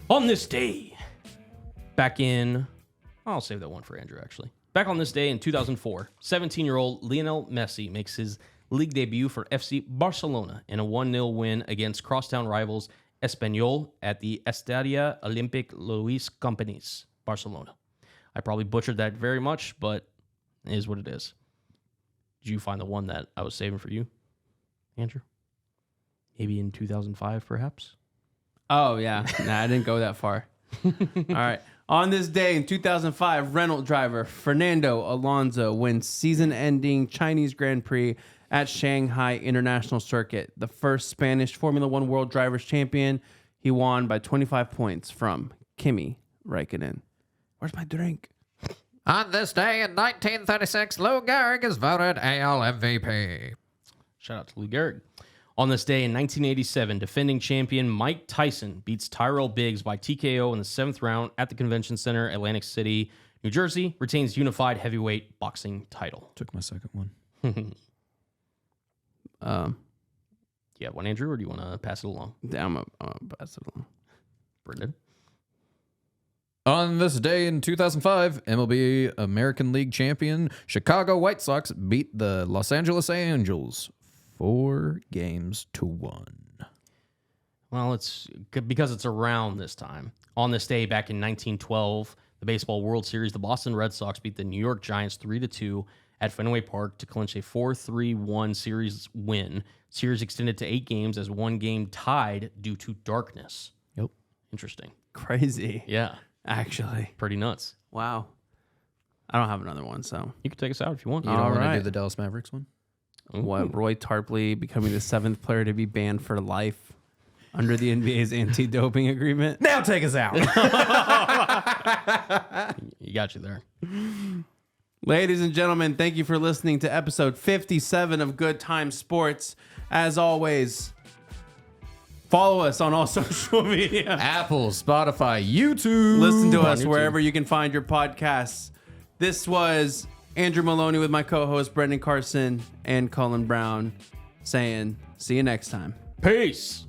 On this day, I'll save that one for Andrew, actually. Back on this day in 2004, 17-year-old Lionel Messi makes his league debut for FC Barcelona in a 1-0 win against crosstown rivals Espanyol at the Estadio Olímpic Luis Companys, Barcelona. I probably butchered that very much, but it is what it is. Did you find the one that I was saving for you, Andrew? Maybe in 2005, perhaps? Oh, yeah. Nah, I didn't go that far. All right. On this day in 2005, Renault driver Fernando Alonso wins season-ending Chinese Grand Prix at Shanghai International Circuit. The first Spanish Formula One World Drivers' Champion. He won by 25 points from Kimi Räikkönen. Where's my drink? On this day in 1936, Lou Gehrig is voted AL MVP. Shout out to Lou Gehrig. On this day in 1987, defending champion Mike Tyson beats Tyrell Biggs by TKO in the 7th round at the Convention Center, Atlantic City, New Jersey. Retains unified heavyweight boxing title. Took my second one. You have one, Andrew, or do you want to pass it along? Yeah, I'm gonna pass it along. Brendan? On this day in 2005, MLB American League champion Chicago White Sox beat the Los Angeles Angels 4-1. Well, it's because it's around this time. On this day back in 1912, the Baseball World Series, the Boston Red Sox beat the New York Giants 3-2 at Fenway Park to clinch a 4-3-1 series win. Series extended to 8 games as one game tied due to darkness. Yep. Interesting. Crazy. Yeah. Actually. Pretty nuts. Wow. I don't have another one, so. You can take us out if you want. You don't All want to right. do the Dallas Mavericks one? What, Roy Tarpley becoming the 7th player to be banned for life under the NBA's anti-doping agreement? Now take us out. You got you there. Ladies and gentlemen, thank you for listening to episode 57 of Good Time Sports. As always, follow us on all social media. Apple, Spotify, YouTube. Listen to us YouTube. wherever you can find your podcasts. This was Andrew Maloney with my co-host Brendan Carson and Colin Brown saying, see you next time. Peace.